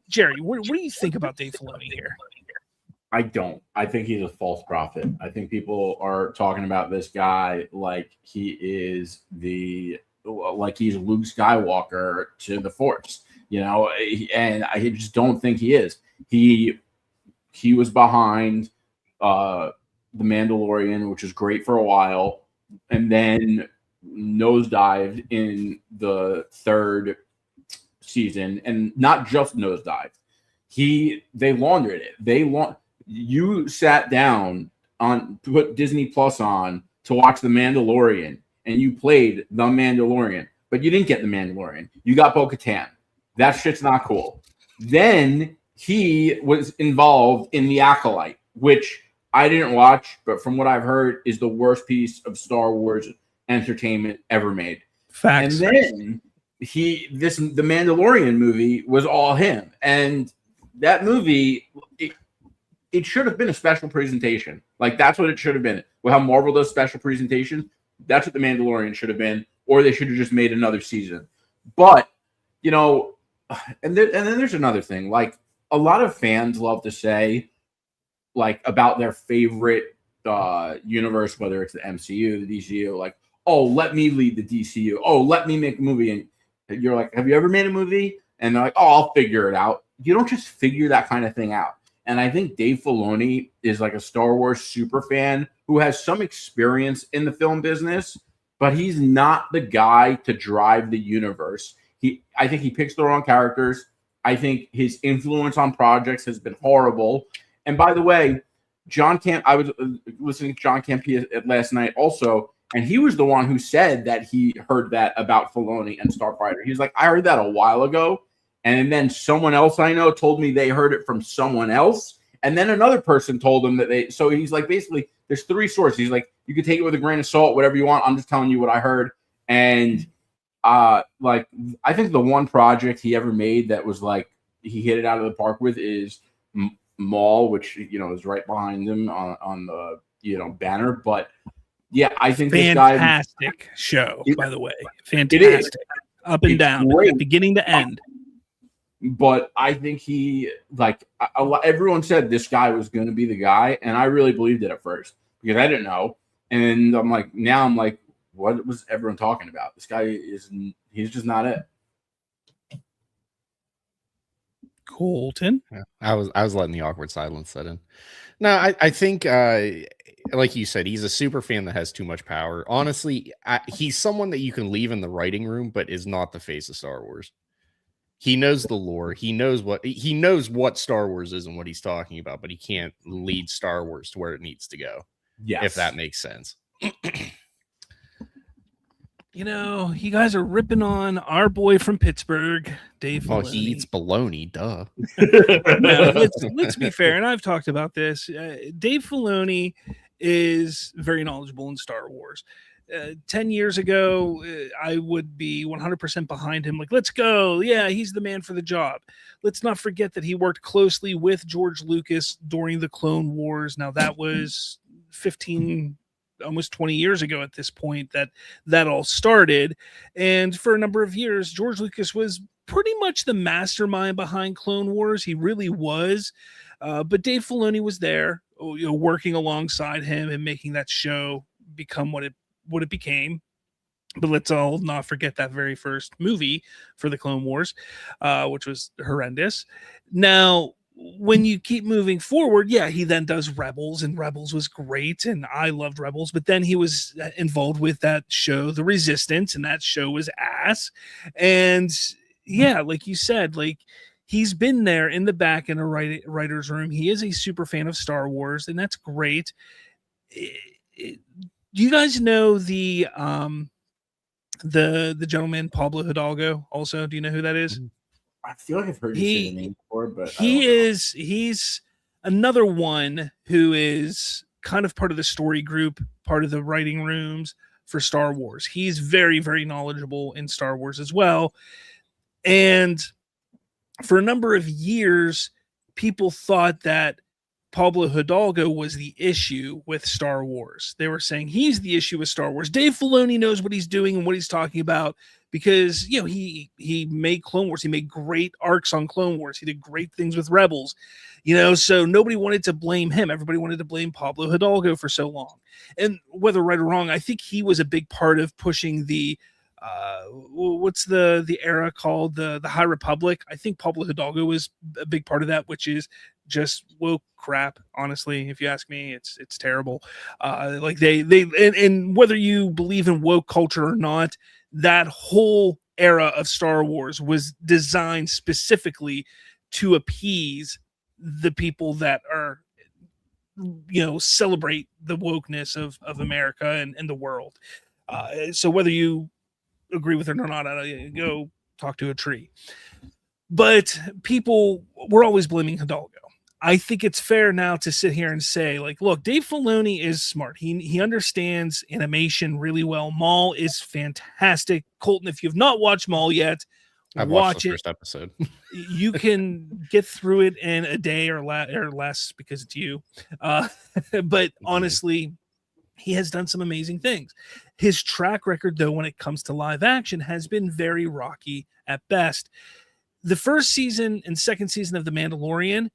Speaker 1: Jerry, what do you think about Dave Filoni here?
Speaker 3: I don't. I think he's a false prophet. I think people are talking about this guy like he is he's Luke Skywalker to the Force. And I just don't think he is. He was behind The Mandalorian, which was great for a while, and then nosedived in the 3rd season, and not just nosedived. They laundered it. You sat down to put Disney Plus on to watch The Mandalorian, and you played the Mandalorian, but you didn't get the Mandalorian. You got Bo-Katan. That shit's not cool. Then he was involved in The Acolyte, which I didn't watch, but from what I've heard is the worst piece of Star Wars entertainment ever made.
Speaker 1: Facts.
Speaker 3: And then the Mandalorian movie was all him. And that movie, it should have been a special presentation. Like, that's what it should have been. Well, how Marvel does special presentations, that's what the Mandalorian should have been, or they should have just made another season. But, you know, and then there's another thing. Like, a lot of fans love to say, like, about their favorite universe, whether it's the MCU, the DCU, like, oh, let me lead the DCU. Oh, let me make a movie. And you're like, have you ever made a movie? And they're like, oh, I'll figure it out. You don't just figure that kind of thing out. And I think Dave Filoni is like a Star Wars super fan who has some experience in the film business, but he's not the guy to drive the universe. I think he picks the wrong characters. I think his influence on projects has been horrible. And by the way, I was listening to John Campea last night also, and he was the one who said that he heard that about Filoni and Starfighter. He was like, I heard that a while ago. And then someone else I know told me they heard it from someone else. And then another person told him that so he's like, basically, there's three sources. He's like, you can take it with a grain of salt, whatever you want. I'm just telling you what I heard. And like, I think the one project he ever made that was like, he hit it out of the park with is Maul, which, you know, is right behind him on the, you know, banner. But yeah, I think
Speaker 1: fantastic show, by the way. Fantastic. Up and down, beginning to end.
Speaker 3: But I think he, like, everyone said this guy was going to be the guy, and I really believed it at first because I didn't know. And I'm like, now I'm like, what was everyone talking about? This guy he's just not it.
Speaker 1: Colton?
Speaker 2: Yeah, I was letting the awkward silence set in. No, I think, like you said, he's a super fan that has too much power. Honestly, he's someone that you can leave in the writing room, but is not the face of Star Wars. He knows the lore. He knows what Star Wars is and what he's talking about, but he can't lead Star Wars to where it needs to go.
Speaker 3: Yes.
Speaker 2: If that makes sense.
Speaker 1: You know, you guys are ripping on our boy from Pittsburgh, Dave Filoni.
Speaker 2: Well, he eats bologna, duh.
Speaker 1: No, let's be fair, and I've talked about this. Dave Filoni is very knowledgeable in Star Wars. 10 years ago, I would be 100% behind him. Like, let's go. Yeah, he's the man for the job. Let's not forget that he worked closely with George Lucas during the Clone Wars. Now, that was 15, almost 20 years ago at this point that all started. And for a number of years, George Lucas was pretty much the mastermind behind Clone Wars. He really was. But Dave Filoni was there, you know, working alongside him and making that show become what it became. But let's all not forget that very first movie for the Clone Wars, which was horrendous. Now, when you keep moving forward, yeah, he then does Rebels, and Rebels was great, and I loved Rebels. But then he was involved with that show, The Resistance, and that show was ass. And yeah, like you said, like, he's been there in the back in a writer's room. He is a super fan of Star Wars, and that's great. Do you guys know the gentleman Pablo Hidalgo? Also, do you know who that is?
Speaker 3: I feel like I've heard you say the name before, but
Speaker 1: he's another one who is kind of part of the story group, part of the writing rooms for Star Wars. He's very, very knowledgeable in Star Wars as well. And for a number of years, people thought that Pablo Hidalgo was the issue with Star Wars. They were saying he's the issue with Star Wars. Dave Filoni knows what he's doing and what he's talking about because, you know, he made Clone Wars. He made great arcs on Clone Wars. He did great things with Rebels, you know, so nobody wanted to blame him. Everybody wanted to blame Pablo Hidalgo for so long. And whether right or wrong, I think he was a big part of pushing the what's the era called, the High Republic. I think Pablo Hidalgo was a big part of that, which is just woke crap. Honestly, if you ask me, it's terrible. Like they and whether you believe in woke culture or not, that whole era of Star Wars was designed specifically to appease the people that are, you know, celebrate the wokeness of America and the world. So whether you agree with it or not, go talk to a tree. But people were always blaming Hidalgo. I think it's fair now to sit here and say, like, look, Dave Filoni is smart. He understands animation really well. Maul is fantastic. Colton, if you've not watched Maul yet,
Speaker 2: I've
Speaker 1: watch
Speaker 2: watched the
Speaker 1: it.
Speaker 2: first episode.
Speaker 1: You can get through it in a day or less because it's you. But honestly, he has done some amazing things. His track record, though, when it comes to live action, has been very rocky at best. The first season and second season of The Mandalorian,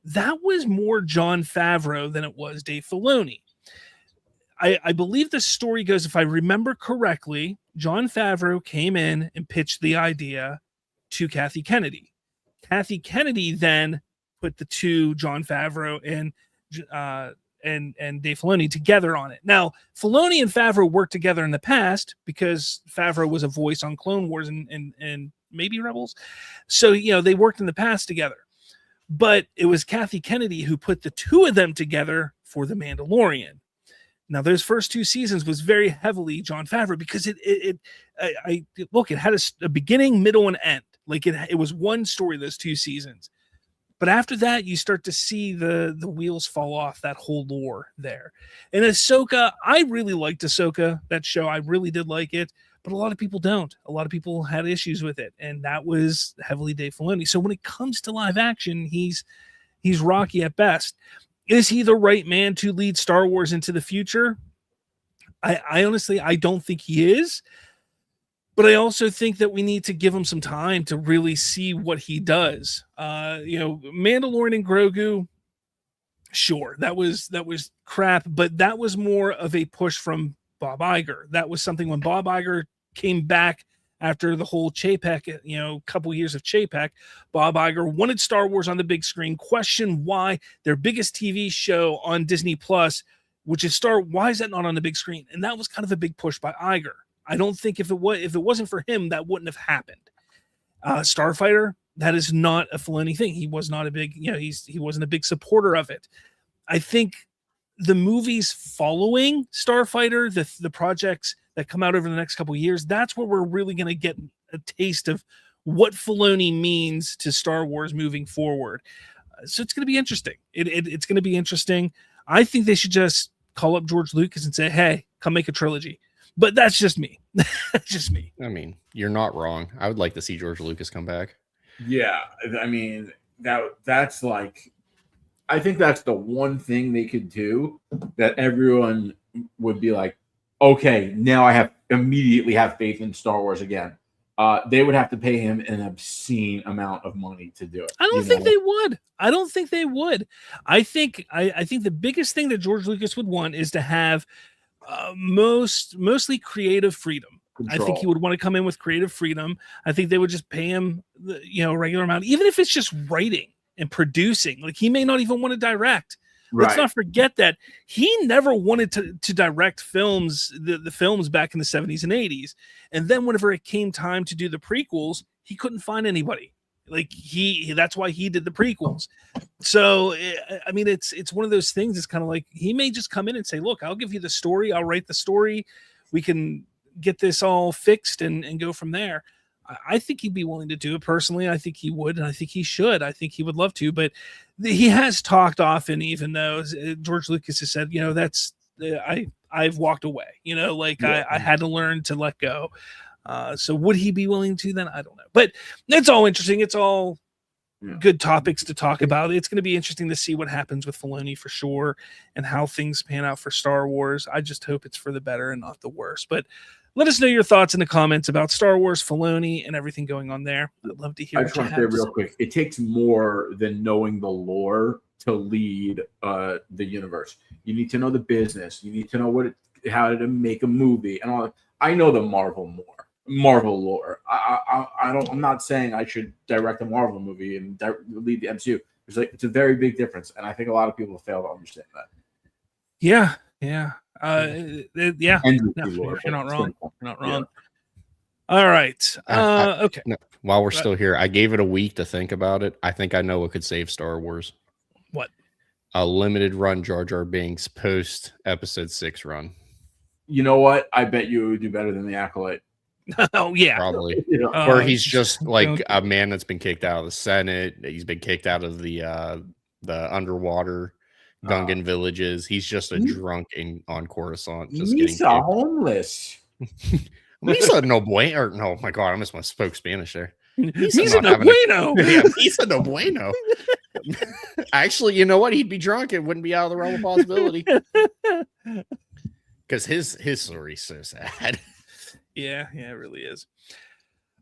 Speaker 1: that was more Jon Favreau than it was Dave Filoni. I believe the story goes, if I remember correctly, Jon Favreau came in and pitched the idea to Kathy Kennedy. Kathy Kennedy then put the two, Jon Favreau and Dave Filoni, together on it. Now, Filoni and Favreau worked together in the past because Favreau was a voice on Clone Wars and maybe Rebels. So, they worked in the past together. But it was Kathy Kennedy who put the two of them together for The Mandalorian. Now, those first two seasons was very heavily Jon Favreau because it had a beginning, middle, and end. Like it was one story those two seasons. But after that, you start to see the wheels fall off that whole lore there. And Ahsoka, I really liked Ahsoka, that show. I really did like it. But a lot of people don't. A lot of people had issues with it, and that was heavily Dave Filoni. So when it comes to live action, he's rocky at best. Is he the right man to lead Star Wars into the future? I honestly, I don't think he is. But I also think that we need to give him some time to really see what he does. Mandalorian and Grogu, sure, that was crap, but that was more of a push from Bob Iger. That was something when Bob Iger came back after the whole Chapek, couple years of Chapek. Bob Iger wanted Star Wars on the big screen, questioned why their biggest TV show on Disney Plus, which is why is that not on the big screen? And that was kind of a big push by Iger. I don't think if it wasn't for him, that wouldn't have happened. Starfighter, that is not a Filoni thing. He was not a big, he wasn't a big supporter of it. I think the movies following Starfighter, the projects that come out over the next couple of years, that's where we're really going to get a taste of what Filoni means to Star Wars moving forward. So it's going to be interesting. It's going to be interesting. I think they should just call up George Lucas and say, hey, come make a trilogy. But that's just me. That's just me.
Speaker 2: I mean, you're not wrong. I would like to see George Lucas come back.
Speaker 3: Yeah. I mean, that's like, I think that's the one thing they could do that everyone would be like, okay, now I immediately have faith in Star Wars again. They would have to pay him an obscene amount of money to do it.
Speaker 1: I don't think they would. I don't think they would. I think the biggest thing that George Lucas would want is to have mostly creative freedom. Control. I think he would want to come in with creative freedom. I think they would just pay him, a regular amount, even if it's just writing and producing. Like he may not even want to direct. Right. Let's not forget that he never wanted to direct films, the films back in the 70s and 80s. And then whenever it came time to do the prequels, he couldn't find anybody. Like that's why he did the prequels. So, I mean, it's one of those things. It's kind of like he may just come in and say, look, I'll give you the story. I'll write the story. We can get this all fixed and go from there. I think he'd be willing to do it personally. I think he would, and I think he should. I think he would love to, but he has talked often, even though George Lucas has said, I've walked away, I had to learn to let go. So would he be willing to then? I don't know, but it's all interesting. It's all good topics to talk about. It's going to be interesting to see what happens with Filoni for sure and how things pan out for Star Wars. I just hope it's for the better and not the worse, but let us know your thoughts in the comments about Star Wars, Filoni, and everything going on there. I'd love to hear.
Speaker 3: I just want to say real quick, it takes more than knowing the lore to lead the universe. You need to know the business. You need to know how to make a movie and all. I know the Marvel lore. I'm not saying I should direct a Marvel movie and lead the MCU. It's a very big difference, and I think a lot of people fail to understand that.
Speaker 1: Yeah. No, you're not wrong. You're not wrong. Yeah. All right. Okay.
Speaker 2: No, while we're still here, I gave it a week to think about it. I think I know what could save Star Wars.
Speaker 1: What?
Speaker 2: A limited run Jar Jar Binks post episode 6 run.
Speaker 3: you know what? I bet you it would do better than the Acolyte.
Speaker 1: Oh yeah,
Speaker 2: probably.
Speaker 3: Yeah.
Speaker 2: Where he's just like
Speaker 1: don't-
Speaker 2: a man that's been kicked out of the Senate. He's been kicked out of the underwater Gungan villages. He's just a drunk on Coruscant, just getting
Speaker 3: Misa
Speaker 2: kicked.
Speaker 3: homeless.
Speaker 2: Misa no bueno. Or, no, my God, I missed my spoke Spanish there.
Speaker 1: Misa
Speaker 2: not
Speaker 1: no
Speaker 2: having a-
Speaker 1: bueno.
Speaker 2: Yeah, Misa no bueno. Actually, you know what? He'd be drunk. It wouldn't be out of the realm of possibility. Because his story's so sad.
Speaker 1: Yeah, it really is.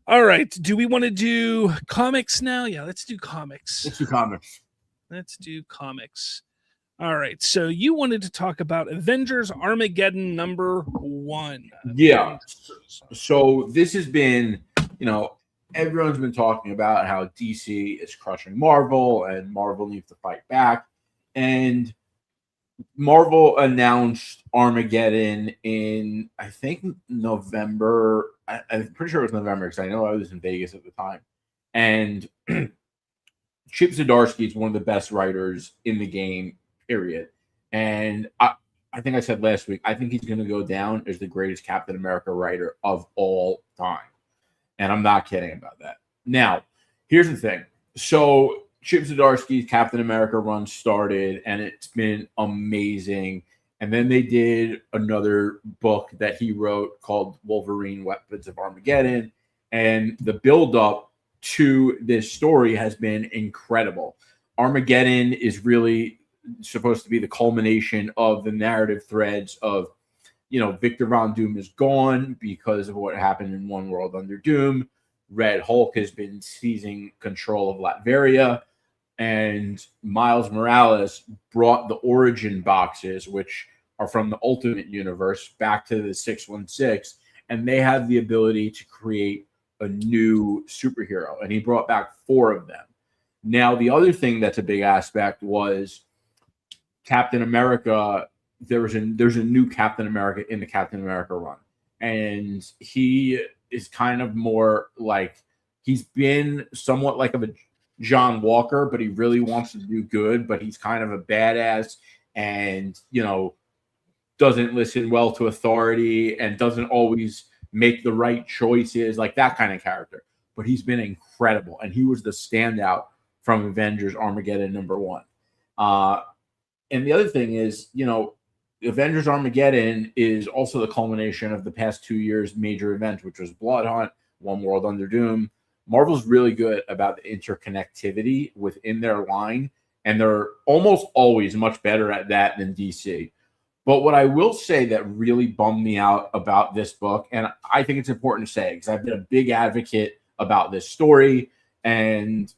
Speaker 1: All right. Do we want to do comics now? Yeah, let's do comics.
Speaker 3: It's the comics.
Speaker 1: Let's do comics. All right. So you wanted to talk about Avengers Armageddon #1.
Speaker 3: Yeah. So this has been, everyone's been talking about how DC is crushing Marvel and Marvel needs to fight back. And Marvel announced Armageddon in, I think, November. I'm pretty sure it was November because I know I was in Vegas at the time. And Chip Zdarsky is one of the best writers in the game, period. And I think I said last week, I think he's going to go down as the greatest Captain America writer of all time. And I'm not kidding about that. Now, here's the thing. So Chip Zdarsky's Captain America run started, and it's been amazing. And then they did another book that he wrote called Wolverine Weapons of Armageddon. And the build-up to this story has been incredible. Armageddon is really supposed to be the culmination of the narrative threads of, Victor Von Doom is gone because of what happened in One World Under Doom. Red Hulk has been seizing control of Latveria. And Miles Morales brought the origin boxes, which are from the Ultimate Universe, back to the 616, and they have the ability to create a new superhero. And he brought back 4 of them. Now, the other thing that's a big aspect was Captain America. There's a new Captain America in the Captain America run, and he is kind of more like, he's been somewhat like a John Walker, but he really wants to do good, but he's kind of a badass and, doesn't listen well to authority and doesn't always make the right choices, like that kind of character. But he's been incredible, and he was the standout from Avengers Armageddon #1. And the other thing is, Avengers Armageddon is also the culmination of the past 2 years' major event, which was Blood Hunt, One World Under Doom. Marvel's really good about the interconnectivity within their line, and they're almost always much better at that than DC. But what I will say that really bummed me out about this book, and I think it's important to say, because I've been a big advocate about this story, and,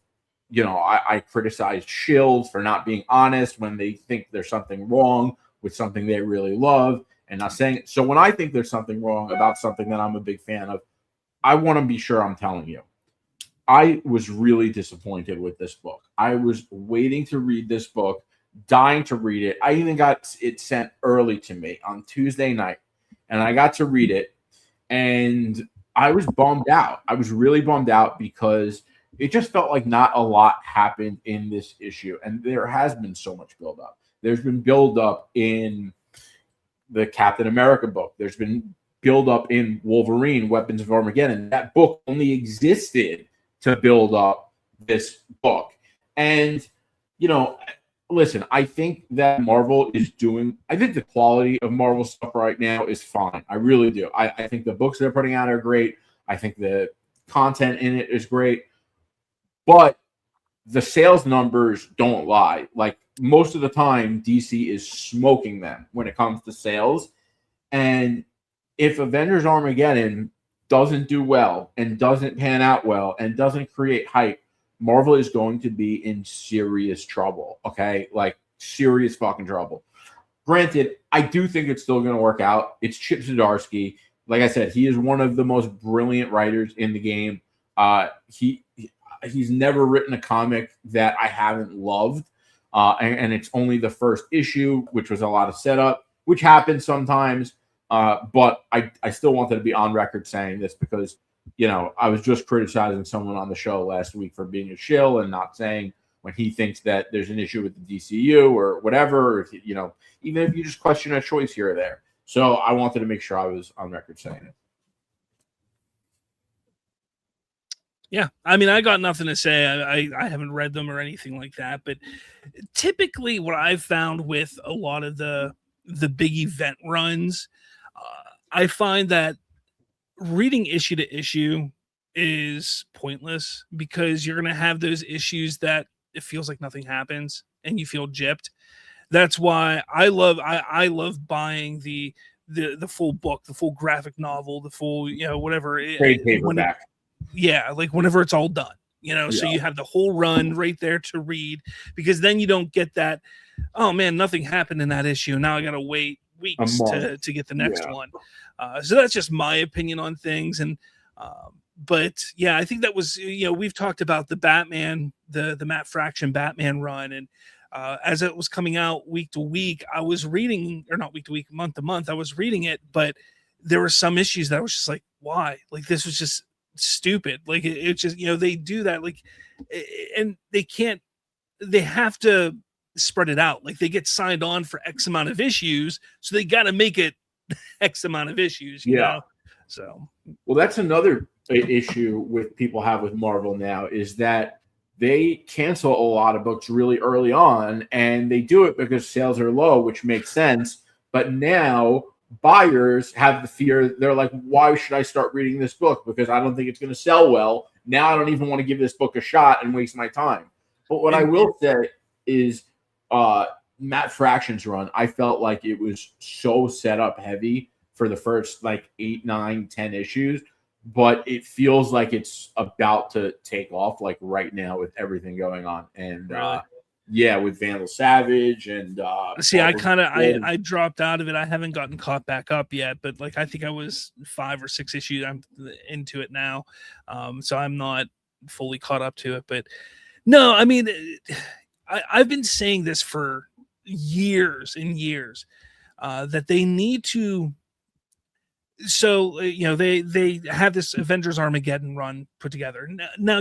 Speaker 3: I criticized Shield for not being honest when they think there's something wrong with something they really love and not saying it. So when I think there's something wrong about something that I'm a big fan of, I want to be sure I'm telling you. I was really disappointed with this book. I was waiting to read this book, dying to read it. I even got it sent early to me on Tuesday night, and I got to read it, and I was bummed out. I was really bummed out because it just felt like not a lot happened in this issue, and there has been so much buildup. There's been buildup in the Captain America book. There's been buildup in Wolverine, Weapons of Armageddon. That book only existed to build up this book. And, listen, I think that Marvel is I think the quality of Marvel stuff right now is fine. I really do. I think the books they're putting out are great. I think the content in it is great. But the sales numbers don't lie. Like, most of the time, DC is smoking them when it comes to sales. And if Avengers Armageddon doesn't do well and doesn't pan out well and doesn't create hype, Marvel is going to be in serious trouble, okay? Like, serious fucking trouble. Granted, I do think it's still going to work out. It's Chip Zdarsky. Like I said, he is one of the most brilliant writers in the game. He's never written a comic that I haven't loved, and it's only the first issue, which was a lot of setup, which happens sometimes. But I still wanted to be on record saying this because, I was just criticizing someone on the show last week for being a shill and not saying when he thinks that there's an issue with the DCU or whatever, or if, even if you just question a choice here or there. So I wanted to make sure I was on record saying it.
Speaker 1: Yeah, I mean, I got nothing to say. I haven't read them or anything like that, but typically, what I've found with a lot of the big event runs, I find that reading issue to issue is pointless because you're going to have those issues that it feels like nothing happens and you feel gypped. That's why I love buying the full book, the full graphic novel, the full, whatever
Speaker 3: Trade paperback.
Speaker 1: like whenever it's all done, so you have the whole run right there to read, because then you don't get that, oh man, nothing happened in that issue, now I gotta wait weeks to get the next one. So that's just my opinion on things. And but yeah, I think that was, we've talked about the Batman, the Matt Fraction Batman run, and as it was coming out week to week, I was reading, or not week to week, month to month, I was reading it, but there were some issues that I was just like, why? Like, this was just stupid. Like, it just, they do that, like, and they have to spread it out. Like, they get signed on for X amount of issues, so they got to make it X amount of issues, you know? So,
Speaker 3: well, that's another issue with people have with Marvel now, is that they cancel a lot of books really early on, and they do it because sales are low, which makes sense. But now buyers have the fear. They're like, why should I start reading this book? Because I don't think it's going to sell well. Now I don't even want to give this book a shot and waste my time. But what I will say is Matt Fraction's run, I felt like it was so set up heavy for the first like 8, 9, 10 issues. But it feels like it's about to take off, like right now, with everything going on. And with Vandal Savage and
Speaker 1: see, I dropped out of it. I haven't gotten caught back up yet, but like I think I was 5 or 6 issues. I'm into it now, so I'm not fully caught up to it. But no, I mean, I've been saying this for years and years, that they need to. So they have this Avengers Armageddon run put together. Now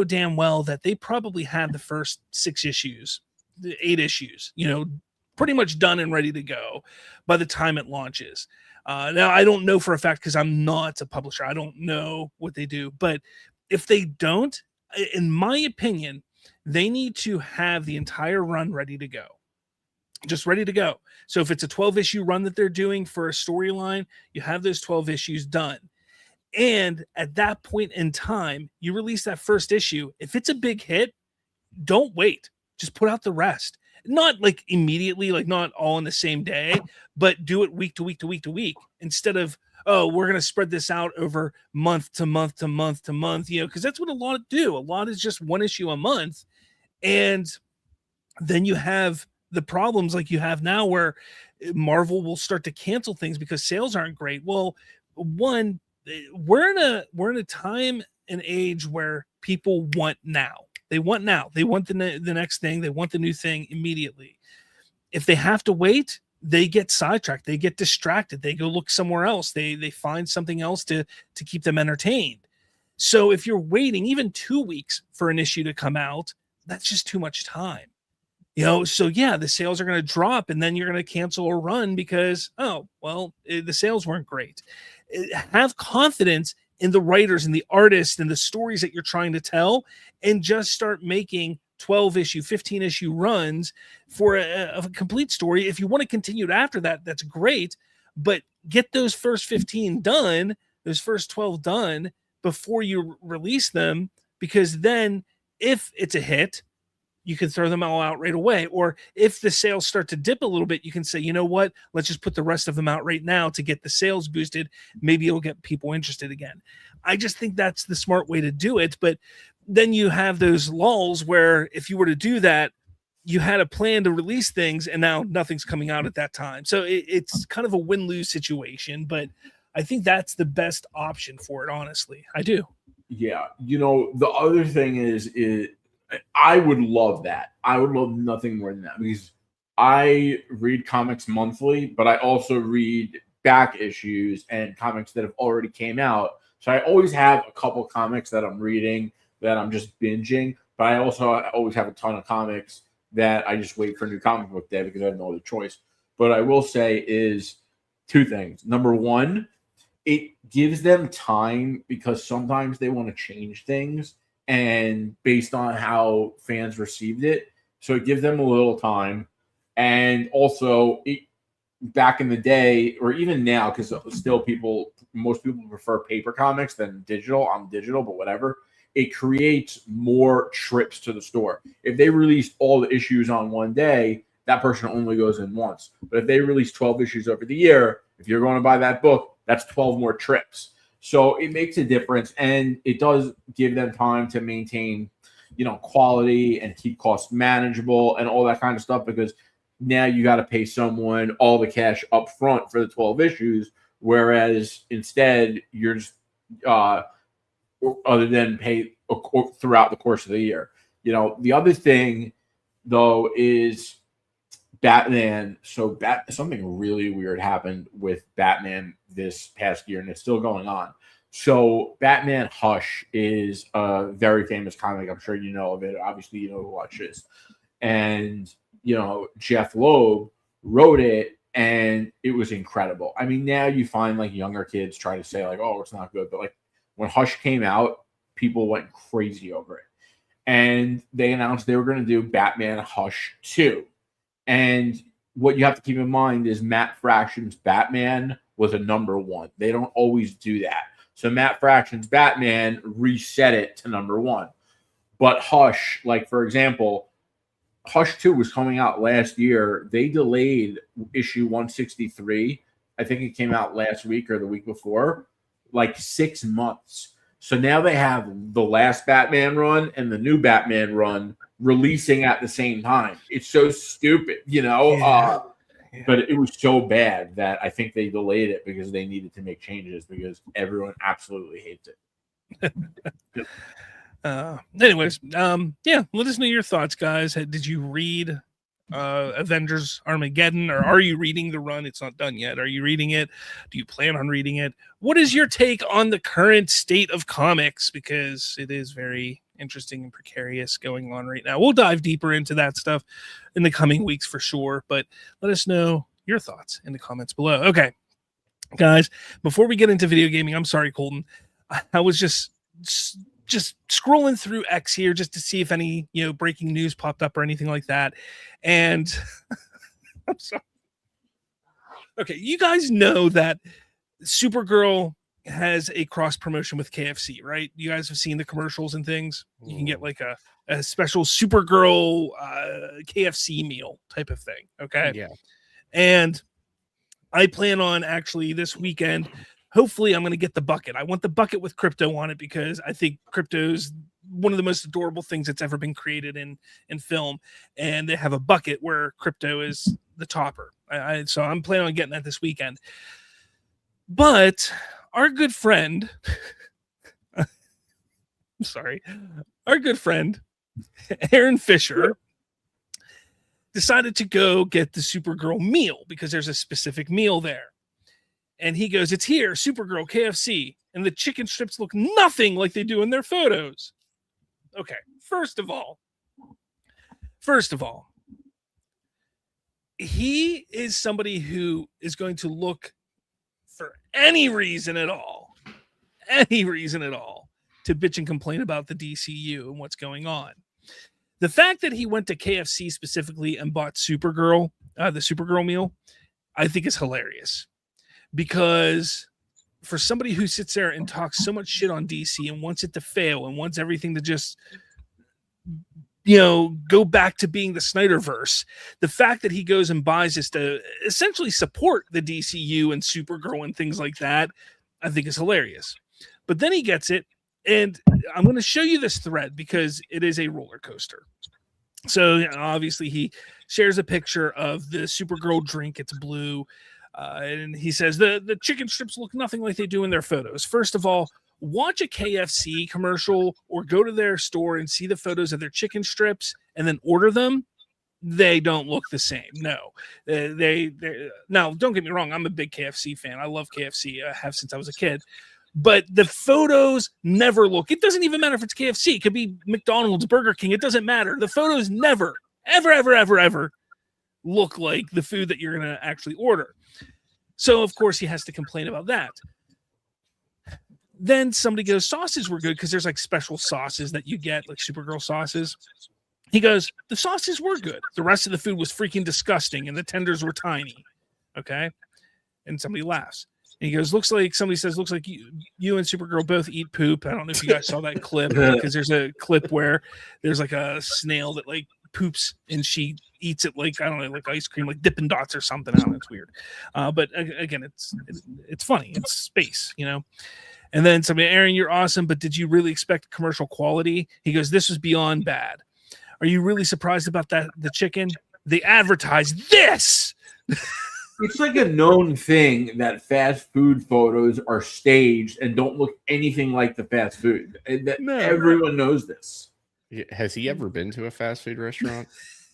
Speaker 1: damn well that they probably had the first 6 issues, 8 issues, pretty much done and ready to go by the time it launches. Now I don't know for a fact because I'm not a publisher. I don't know what they do, but if they don't, in my opinion, they need to have the entire run ready to go. Just ready to go. So if it's a 12-issue run that they're doing for a storyline, you have those 12 issues done. And at that point in time, you release that first issue. If it's a big hit, don't wait. Just put out the rest. Not like immediately, like not all in the same day, but do it week to week to week to week, instead of, oh, we're going to spread this out over month to month to month to month, because that's what a lot do. A lot is just 1 issue a month. And then you have the problems like you have now, where Marvel will start to cancel things because sales aren't great. Well, one, we're in a time and age where people want now. They want now. They want the next thing. They want the new thing immediately. If they have to wait, they get sidetracked. They get distracted. They go look somewhere else. They find something else to keep them entertained. So if you're waiting even 2 weeks for an issue to come out, that's just too much time. So yeah, the sales are going to drop, and then you're going to cancel a run because, the sales weren't great. Have confidence in the writers and the artists and the stories that you're trying to tell, and just start making 12-issue, 15-issue runs for a complete story. If you want to continue it after that, that's great, but get those first 15 done, those first 12 done before you release them, because then if it's a hit, you can throw them all out right away. Or if the sales start to dip a little bit, you can say, you know what, let's just put the rest of them out right now to get the sales boosted. Maybe it'll get people interested again. I just think that's the smart way to do it. But then you have those lulls where if you were to do that, you had a plan to release things and now nothing's coming out at that time. So it's kind of a win-lose situation, but I think that's the best option for it. Honestly, I do.
Speaker 3: Yeah. The other thing is I would love that. I would love nothing more than that, because I read comics monthly, but I also read back issues and comics that have already came out. So I always have a couple comics that I'm reading that I'm just binging, but I also always have a ton of comics that I just wait for a new comic book day because I have no other choice. But I will say is two things. Number one, it gives them time because sometimes they want to change things and based on how fans received it. So it gives them a little time. And also, back in the day, or even now, because still most people prefer paper comics than digital. I'm digital, but whatever. It creates more trips to the store. If they released all the issues on one day, that person only goes in once. But if they release 12 issues over the year, if you're going to buy that book, that's 12 more trips. So it makes a difference, and it does give them time to maintain, quality and keep costs manageable and all that kind of stuff, because now you got to pay someone all the cash up front for the 12 issues, whereas instead you're just other than pay throughout the course of the year. The other thing, though, is Batman. So something really weird happened with Batman this past year, and it's still going on. So Batman Hush is a very famous comic. I'm sure you know of it. Obviously, you know who Hush is. And, Jeff Loeb wrote it, and it was incredible. I mean, now you find like younger kids try to say like, oh, it's not good. But like when Hush came out, people went crazy over it. And they announced they were going to do Batman Hush 2. And what you have to keep in mind is Matt Fraction's Batman was a number 1. They don't always do that. So Matt Fraction's Batman reset it to number 1. But Hush, like for example, Hush 2 was coming out last year. They delayed issue 163. I think it came out last week or the week before, like 6 months. So now they have the last Batman run and the new Batman run releasing at the same time. It's so stupid, Yeah. But it was so bad that I think they delayed it because they needed to make changes because everyone absolutely hates it.
Speaker 1: Anyways, let us know your thoughts, guys. Did you read Avengers Armageddon, or are you reading the run? It's not done yet. Are you reading it? Do you plan on reading it? What is your take on the current state of comics? Because it is very interesting and precarious going on right now. We'll dive deeper into that stuff in the coming weeks for sure, but let us know your thoughts in the comments below. Okay, guys, before we get into video gaming, I'm sorry, Colton. I was just scrolling through X here just to see if any, breaking news popped up or anything like that. And I'm sorry. Okay, you guys know that Supergirl has a cross promotion with KFC, right? You guys have seen the commercials and things. You can get like a special Supergirl KFC meal type of thing. Okay.
Speaker 2: Yeah.
Speaker 1: And I plan on actually this weekend, hopefully I'm going to get the bucket. I want the bucket with Crypto on it because I think Crypto's one of the most adorable things that's ever been created in film. And they have a bucket where Crypto is the topper. So I'm planning on getting that this weekend. But our good friend, our good friend, Aaron Fisher, decided to go get the Supergirl meal because there's a specific meal there. And he goes, it's here, Supergirl, KFC. And the chicken strips look nothing like they do in their photos. Okay, first of all, he is somebody who is going to look for any reason at all, to bitch and complain about the DCU and what's going on. The fact that he went to KFC specifically and bought Supergirl, the Supergirl meal, I think is hilarious. Because for somebody who sits there and talks so much shit on DC and wants it to fail and wants everything to just, go back to being the Snyderverse, the fact that he goes and buys this to essentially support the DCU and Supergirl and things like that, I think is hilarious. But then he gets it, and I'm going to show you this thread because it is a roller coaster. So obviously he shares a picture of the Supergirl drink. It's blue. And he says the chicken strips look nothing like they do in their photos. First of all, watch a KFC commercial or go to their store and see the photos of their chicken strips and then order them. They don't look the same. No, they now don't get me wrong. I'm a big KFC fan. I love KFC. I have since I was a kid. But the photos never look. It doesn't even matter if it's KFC. It could be McDonald's, Burger King. It doesn't matter. The photos never, ever look like the food that you're going to actually order. So of course he has to complain about that. Then somebody goes, sauces were good because there's like special sauces that you get, like Supergirl sauces. He goes, the sauces were good. The rest of the food was freaking disgusting and the tenders were tiny. Okay. And somebody laughs. And he goes, looks like somebody says, looks like you and Supergirl both eat poop. I don't know if you guys saw that clip, because there's a clip where there's like a snail that like poops and she eats it like, I don't know, like ice cream, like Dippin' Dots or something. I don't know, it's weird. But again, it's funny. It's space, you know? And then somebody, Aaron, you're awesome, but did you really expect commercial quality? He goes, this was beyond bad. Are you really surprised about that? The chicken? They advertised this.
Speaker 3: It's like a known thing that fast food photos are staged and don't look anything like the fast food. Everyone knows this.
Speaker 2: Has he ever been to a fast food restaurant?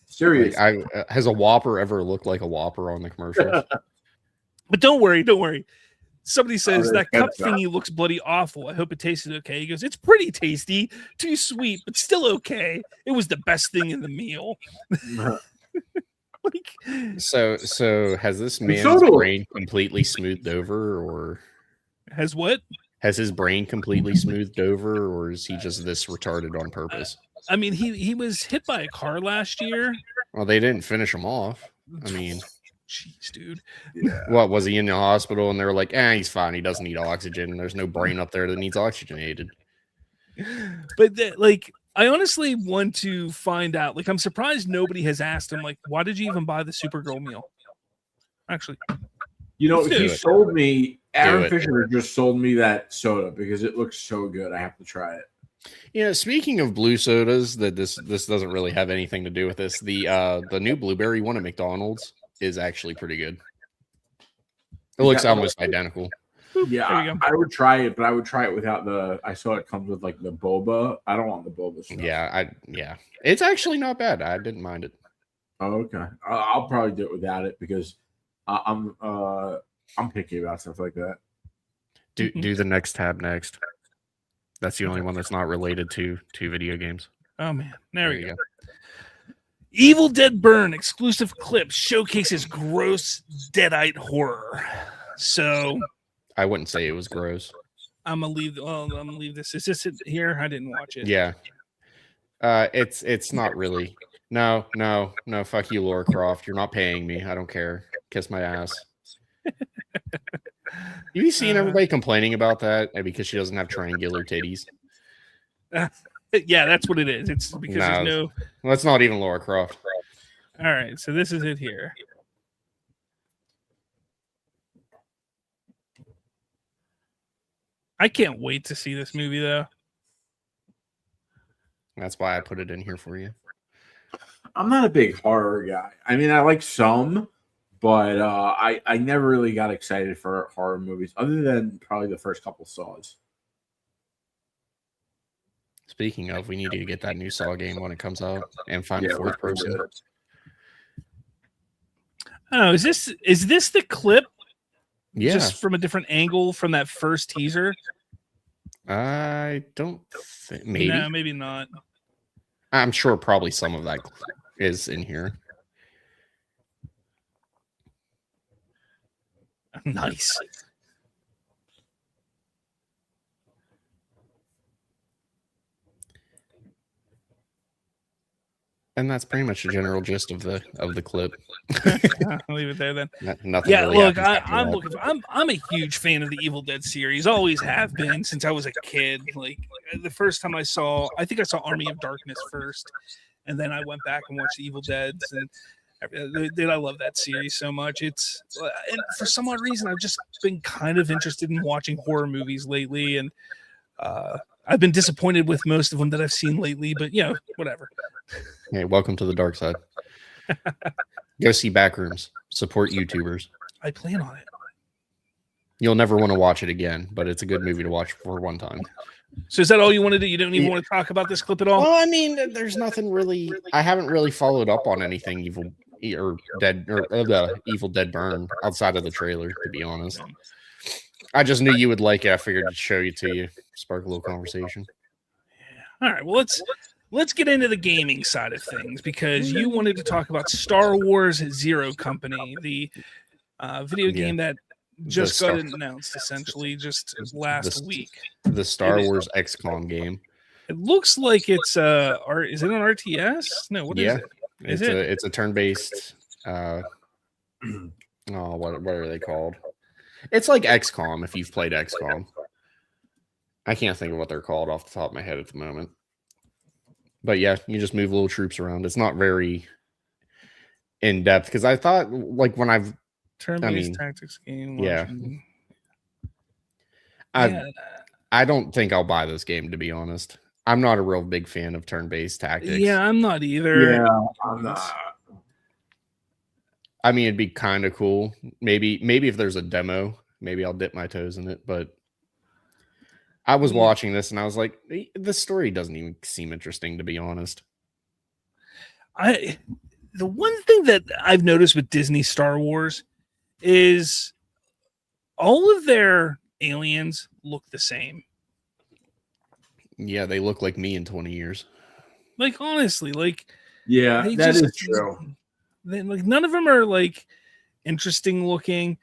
Speaker 3: Seriously.
Speaker 2: Like, has a Whopper ever looked like a Whopper on the commercials?
Speaker 1: But don't worry. Somebody says that cup thingy looks bloody awful. I hope it tasted okay. He goes, it's pretty tasty, too sweet, but still okay. It was the best thing in the meal.
Speaker 2: So has this man's brain completely smoothed over, or
Speaker 1: has what?
Speaker 2: Has his brain completely smoothed over, or is he just this retarded on purpose?
Speaker 1: I mean, he was hit by a car last year.
Speaker 2: Well, they didn't finish him off. I mean,
Speaker 1: jeez, dude.
Speaker 3: Yeah.
Speaker 2: What, was he in the hospital and they were like, he's fine. He doesn't need oxygen. There's no brain up there that needs oxygenated.
Speaker 1: But I honestly want to find out. Like, I'm surprised nobody has asked him, like, why did you even buy the Supergirl meal? Actually,
Speaker 3: you know, he sold me. Aaron Fisher just sold me that soda because it looks so good. I have to try it.
Speaker 2: Yeah, speaking of blue sodas, that this doesn't really have anything to do with this. The new blueberry one at McDonald's is actually pretty good. It looks almost identical.
Speaker 3: Yeah, I would try it, but I would try it without I saw it comes with like the boba. I don't want the boba stuff.
Speaker 2: Yeah, it's actually not bad. I didn't mind it.
Speaker 3: Oh, okay. I'll probably do it without it because I'm picky about stuff like that.
Speaker 2: Do the next tab next. That's the only one that's not related to video games.
Speaker 1: Oh man, there we go. Evil Dead Burn exclusive clip showcases gross deadite horror. So
Speaker 2: I wouldn't say it was gross.
Speaker 1: I'm gonna leave this. Is this it here? I didn't watch it.
Speaker 2: Yeah. It's not really. No. Fuck you, Laura Croft. You're not paying me. I don't care. Kiss my ass. Have you seen everybody complaining about that because she doesn't have triangular titties?
Speaker 1: Yeah, that's what it is. It's because there's no.
Speaker 2: Well, that's not even Laura Croft.
Speaker 1: All right, so this is it here. I can't wait to see this movie, though.
Speaker 2: That's why I put it in here for you.
Speaker 3: I'm not a big horror guy. I mean, I like some, but I never really got excited for horror movies, other than probably the first couple Saws.
Speaker 2: Speaking of, we need to get that new Saw game when it comes out and find a fourth person.
Speaker 1: Oh, is this the clip?
Speaker 2: Yeah.
Speaker 1: Just from a different angle from that first teaser?
Speaker 2: I don't think. Maybe.
Speaker 1: No, maybe not.
Speaker 2: I'm sure probably some of that is in here.
Speaker 1: Nice.
Speaker 2: And that's pretty much the general gist of the clip.
Speaker 1: I'll leave it there then.
Speaker 2: Nothing.
Speaker 1: Yeah,
Speaker 2: really
Speaker 1: look, I'm a huge fan of the Evil Dead series. Always have been since I was a kid. Like the first time I think I saw Army of Darkness first, and then I went back and watched the Evil Deads, and I love that series so much. And for some odd reason, I've just been kind of interested in watching horror movies lately, and I've been disappointed with most of them that I've seen lately. But whatever.
Speaker 2: Hey, welcome to the dark side. Go see Backrooms. Support YouTubers.
Speaker 1: I plan on it.
Speaker 2: You'll never want to watch it again, but it's a good movie to watch for one time.
Speaker 1: So is that all you want to do? You don't even want to talk about this clip at all?
Speaker 2: Well, I mean, there's nothing really. I haven't really followed up on anything Evil Dead Burn outside of the trailer, to be honest. I just knew you would like it. I figured I'd show you to you, spark a little conversation.
Speaker 1: Yeah. All right. Well, let's get into the gaming side of things, because you wanted to talk about Star Wars Zero Company, the video game that just got announced essentially just last week.
Speaker 2: The Star Wars XCOM game.
Speaker 1: It looks like it's is it an RTS? No, what is it?
Speaker 2: It's a turn-based what are they called? It's like XCOM if you've played XCOM. I can't think of what they're called off the top of my head at the moment. But yeah, you just move little troops around. It's not very in depth because I thought like when I've
Speaker 1: turn-based tactics game.
Speaker 2: I don't think I'll buy this game, to be honest. I'm not a real big fan of turn-based tactics.
Speaker 1: Yeah, I'm not either.
Speaker 3: Yeah, I'm not.
Speaker 2: I mean, it'd be kind of cool. Maybe if there's a demo, maybe I'll dip my toes in it. But I was watching this and I was like, this story doesn't even seem interesting, to be honest.
Speaker 1: The one thing that I've noticed with Disney Star Wars is all of their aliens look the same.
Speaker 2: Yeah, they look like me in 20 years.
Speaker 1: Like, honestly, like,
Speaker 3: yeah, that is true.
Speaker 1: Like, none of them are like interesting looking.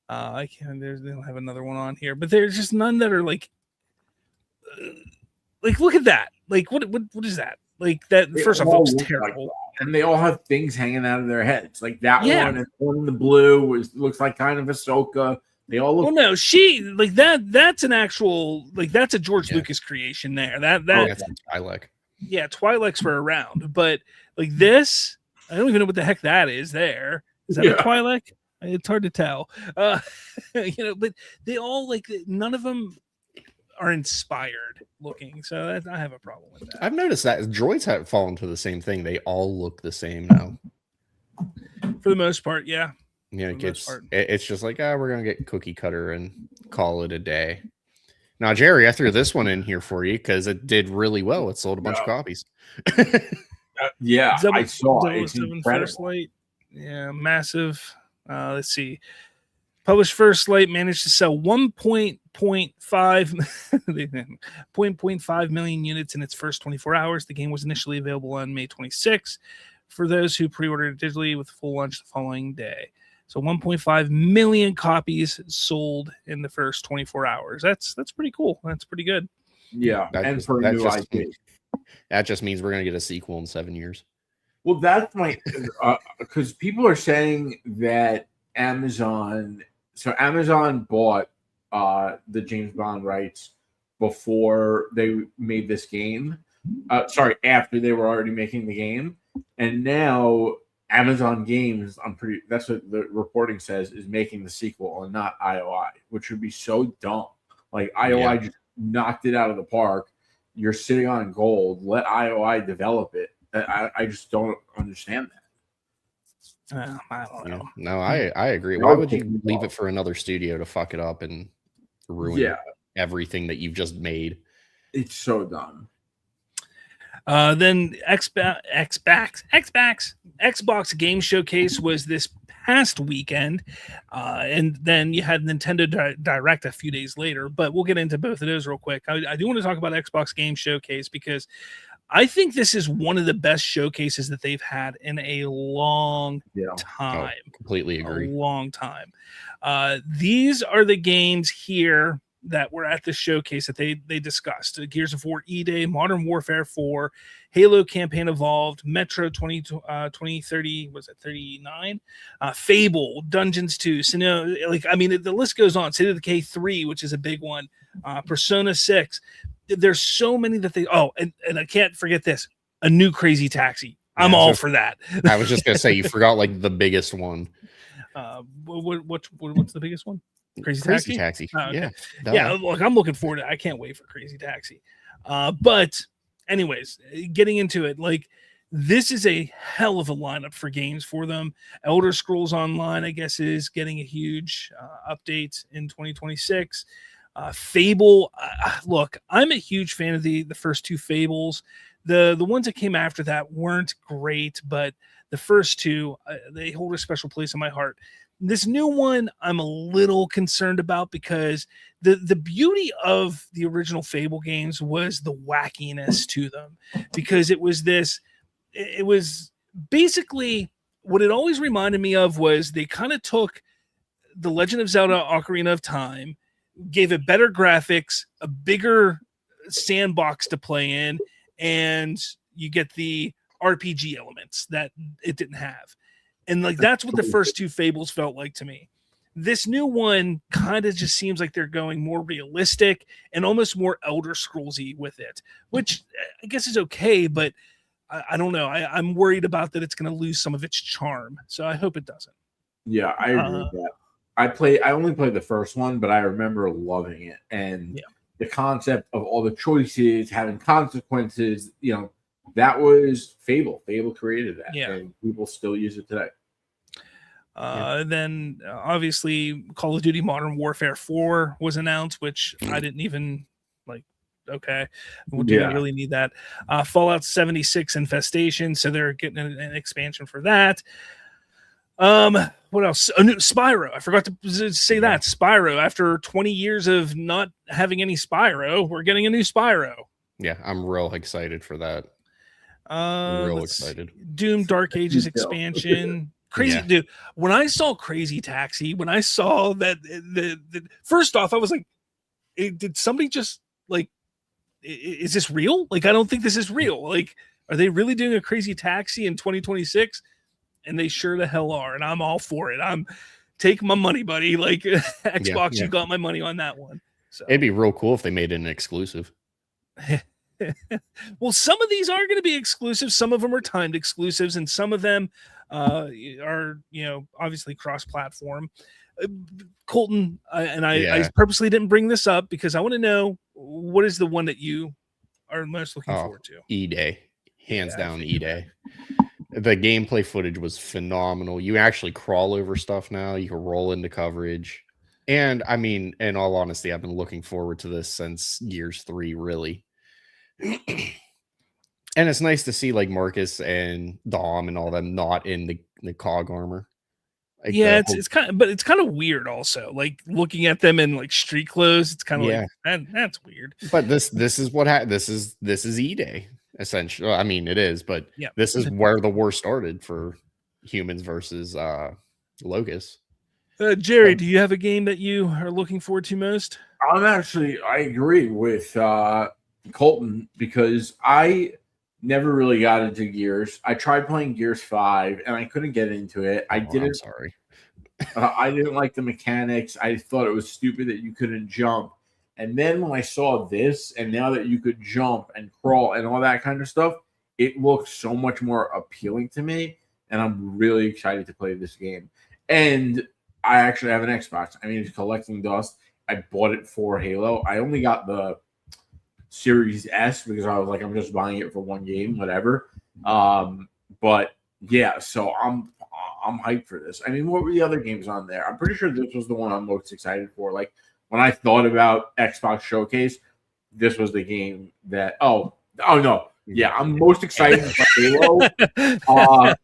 Speaker 1: I can't. They don't have another one on here, but there's just none that are like look at that. Like, what is that? Like that. First off, looks terrible.
Speaker 3: Like, and they all have things hanging out of their heads. Like that one, and one in the blue looks like kind of Ahsoka. They all look.
Speaker 1: Well, no, she like that. That's an actual that's a George Lucas creation there. That's
Speaker 2: Twi'lek.
Speaker 1: Yeah, Twi'leks were around, but like this, I don't even know what the heck that is. There is that a Twi'lek? It's hard to tell. But they all none of them are inspired looking, so I have a problem with that.
Speaker 2: I've noticed that droids have fallen to the same thing. They all look the same now,
Speaker 1: for the most part. Yeah.
Speaker 2: Yeah, it's just like, we're gonna get cookie cutter and call it a day. Now, Jerry, I threw this one in here for you because it did really well. It sold a bunch of copies.
Speaker 3: I saw it.
Speaker 1: First Light. Yeah, massive. Let's see. Published First Light managed to sell 1.5 million units in its first 24 hours. The game was initially available on May 26th for those who pre-ordered it digitally with full launch the following day. So 1.5 million copies sold in the first 24 hours. That's pretty cool. That's pretty good.
Speaker 3: Yeah, that
Speaker 2: just means we're going to get a sequel in 7 years.
Speaker 3: Well, that's my because people are saying that Amazon bought the James Bond rights before they made this game. After they were already making the game, and now Amazon Games, that's what the reporting says, is making the sequel and not IOI, which would be so dumb. Like IOI just knocked it out of the park. You're sitting on gold. Let IOI develop it. I just don't understand
Speaker 1: that. I don't know.
Speaker 2: No, I agree. Why would you leave it for another studio to fuck it up and ruin everything that you've just made?
Speaker 3: It's so dumb.
Speaker 1: Then Xbox Game Showcase was this past weekend, and then you had Nintendo Direct a few days later. But we'll get into both of those real quick. I do want to talk about Xbox Game Showcase because I think this is one of the best showcases that they've had in a long time.
Speaker 2: Oh, completely agree.
Speaker 1: A long time. These are the games here that were at the showcase that they discussed. Gears of War E-Day, Modern Warfare 4, Halo Campaign Evolved, Metro 2030, was it 39? Fable, Dungeons 2, the list goes on. State of Decay 3, which is a big one, Persona 6. There's so many that and I can't forget this, a new Crazy Taxi. I'm all for that.
Speaker 2: I was just going to say, you forgot the biggest one.
Speaker 1: What's the biggest one? Crazy
Speaker 2: Taxi.
Speaker 1: Oh, okay.
Speaker 2: Yeah.
Speaker 1: Look, I'm looking forward to it. I can't wait for Crazy Taxi. But anyways, getting into it, this is a hell of a lineup for games for them. Elder Scrolls Online, I guess, is getting a huge update in 2026. Fable, look, I'm a huge fan of the first two Fables. The ones that came after that weren't great, but the first two, they hold a special place in my heart. This new one, I'm a little concerned about because the beauty of the original Fable games was the wackiness to them, because it was basically what it always reminded me of was they kind of took The Legend of Zelda Ocarina of Time, gave it better graphics, a bigger sandbox to play in, and you get the RPG elements that it didn't have. And like that's what the first two Fables felt like to me. This new one kind of just seems like they're going more realistic and almost more Elder Scrolls-y with it, which I guess is okay, but I don't know. I'm worried about that it's going to lose some of its charm. So I hope it doesn't.
Speaker 3: Yeah, I agree with that. I only played the first one, but I remember loving it. And the concept of all the choices having consequences, that was Fable. Fable created that.
Speaker 1: Yeah.
Speaker 3: And people still use it today.
Speaker 1: Then obviously Call of Duty Modern Warfare 4 was announced, which I didn't even like. Okay, we didn't really need that. Fallout 76 Infestation, so they're getting an expansion for that. What else? A new Spyro. I forgot to say that Spyro. After 20 years of not having any Spyro, we're getting a new Spyro.
Speaker 2: Yeah, I'm real excited for that. Real excited.
Speaker 1: Doom Dark Ages expansion. Crazy dude. When I saw Crazy Taxi, when I saw that the first off, I was like, did somebody just like, is this real? Like, I don't think this is real. Like, are they really doing a Crazy Taxi in 2026? And they sure the hell are, and I'm all for it. I'm take my money, buddy. Like Xbox, you got my money on that one. So
Speaker 2: it'd be real cool if they made it an exclusive.
Speaker 1: Well, some of these are going to be exclusive. Some of them are timed exclusives, and some of them are, obviously cross-platform. Colton, I purposely didn't bring this up because I want to know what is the one that you are most looking forward to.
Speaker 2: E-Day, hands down, E-Day. The gameplay footage was phenomenal. You actually crawl over stuff now. You can roll into coverage. And I mean, in all honesty, I've been looking forward to this since Gears 3, really. And it's nice to see like Marcus and Dom and all them not in the cog armor. Like
Speaker 1: it's kind of weird also. Like looking at them in like street clothes, it's kind of like that's weird.
Speaker 2: But this is what this is E-Day. Essentially, I mean, it is, but this is where the war started for humans versus Locust.
Speaker 1: Jerry, do you have a game that you are looking forward to most?
Speaker 3: I agree with Colton because I never really got into Gears. I tried playing Gears 5 and I couldn't get into it. I'm
Speaker 2: sorry.
Speaker 3: I didn't like the mechanics. I thought it was stupid that you couldn't jump. And then when I saw this, and now that you could jump and crawl and all that kind of stuff, it looks so much more appealing to me. And I'm really excited to play this game. And I actually have an Xbox. I mean, it's collecting dust. I bought it for Halo. I only got the Series S because I was like, I'm just buying it for one game, whatever. But yeah, so I'm hyped for this. I mean, what were the other games on there? I'm pretty sure this was the one I'm most excited for. Like, when I thought about Xbox Showcase, this was the game that oh no. Yeah, I'm most excited about Halo.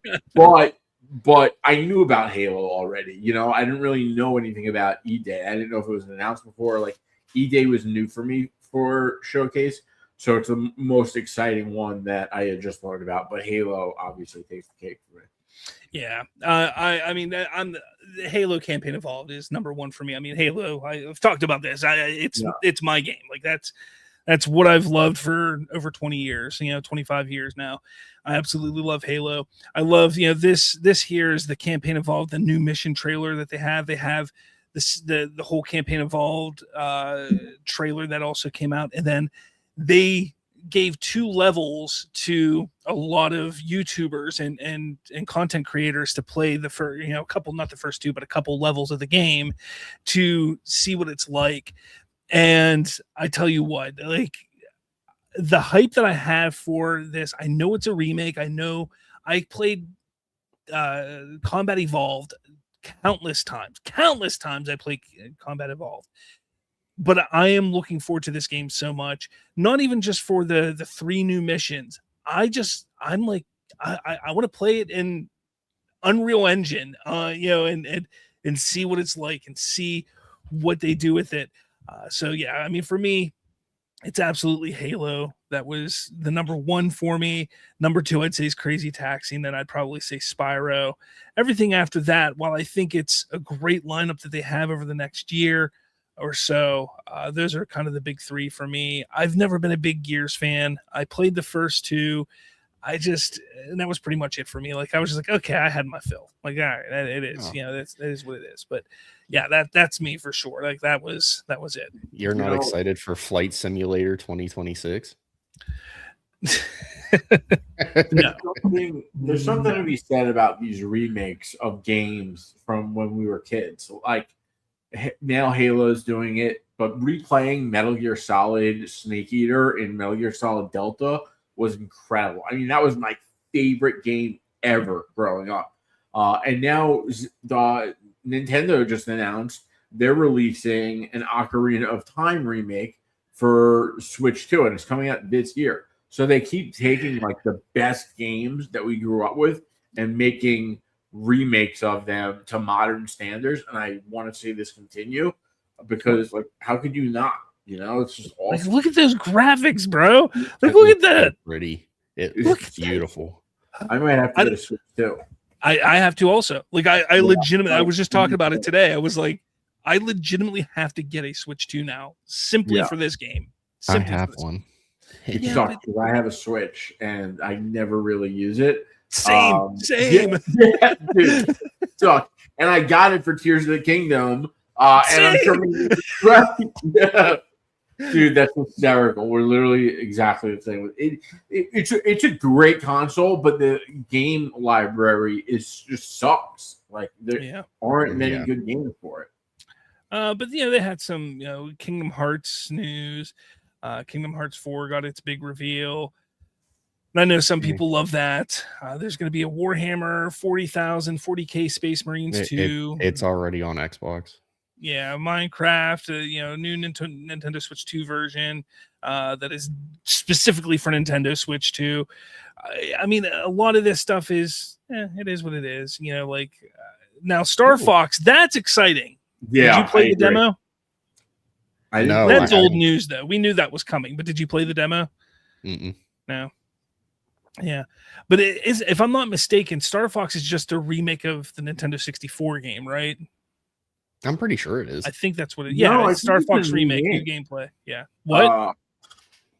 Speaker 3: But I knew about Halo already. I didn't really know anything about E-Day. I didn't know if it was announced before. Like E-Day was new for me for Showcase. So it's the most exciting one that I had just learned about. But Halo obviously takes the cake for me.
Speaker 1: Yeah, I mean, the Halo Campaign Evolved is number one for me. I mean, Halo. I've talked about this. It's my game. Like that's what I've loved for over 20 years. 25 years now. I absolutely love Halo. I love this here is the Campaign Evolved, the new mission trailer that they have. They have this the whole Campaign Evolved trailer that also came out, and then they gave 2 levels to a lot of YouTubers and content creators to play the first, a couple, not the first 2, but a couple levels of the game to see what it's like. And I tell you what, like the hype that I have for this, I know it's a remake. I know I played Combat Evolved countless times. I played Combat Evolved. But I am looking forward to this game so much. Not even just for the 3 new missions. I'm like, I want to play it in Unreal Engine, and see what it's like and see what they do with it. So yeah, I mean, for me, it's absolutely Halo. That was the number one for me. Number two, I'd say is Crazy Taxi, and then I'd probably say Spyro. Everything after that, while I think it's a great lineup that they have over the next year or so, those are kind of the big three for me. I've never been a big Gears fan. I played the first two. And that was pretty much it for me. Like, I was just like, okay, I had my fill. Like, all right, it is, that is what it is. But yeah, that's me for sure. Like, that was it.
Speaker 2: You're not excited for Flight Simulator 2026?
Speaker 1: No.
Speaker 3: There's something to be said about these remakes of games from when we were kids. Like, now Halo's doing it, but replaying Metal Gear Solid Snake Eater in Metal Gear Solid Delta was incredible. I mean, that was my favorite game ever growing up. And now the Nintendo just announced they're releasing an Ocarina of Time remake for Switch 2, and it's coming out this year. So they keep taking like the best games that we grew up with and making remakes of them to modern standards. And I want to see this continue because, like, how could you not? You know, it's just awesome.
Speaker 1: Like, look at those graphics, bro. Like, look at that.
Speaker 2: Pretty. It's beautiful.
Speaker 3: I might have to get a Switch too.
Speaker 1: I have to also. Like, I legitimately, I was just talking about it today. I was like, I legitimately have to get a Switch 2 now simply for this game. Simply
Speaker 2: I have one.
Speaker 3: It sucks because I have a Switch and I never really use it.
Speaker 1: Same.
Speaker 3: Yeah, dude. Sucks. And I got it for Tears of the Kingdom. And I'm sure dude, that's hysterical. We're literally exactly the same. It's a great console, but the game library just sucks. Like, there aren't many good games for it.
Speaker 1: But they had some Kingdom Hearts news. Kingdom Hearts 4 got its big reveal. And I know some people love that. There's going to be a Warhammer 40K Space Marines 2.
Speaker 2: It's already on Xbox.
Speaker 1: Yeah, Minecraft, new Nintendo Switch 2 version that is specifically for Nintendo Switch 2. I mean, a lot of this stuff is, it is what it is. Now Star Fox, that's exciting.
Speaker 3: Yeah,
Speaker 1: did you play the demo?
Speaker 2: No,
Speaker 1: that's old news though. We knew that was coming, but did you play the demo? No. Yeah, but it is, if I'm not mistaken, Star Fox is just a remake of the Nintendo 64 game, right?
Speaker 2: I'm pretty sure it is.
Speaker 1: I think that's what it is. Yeah, no, it's Star Fox remake, new gameplay. Yeah. What?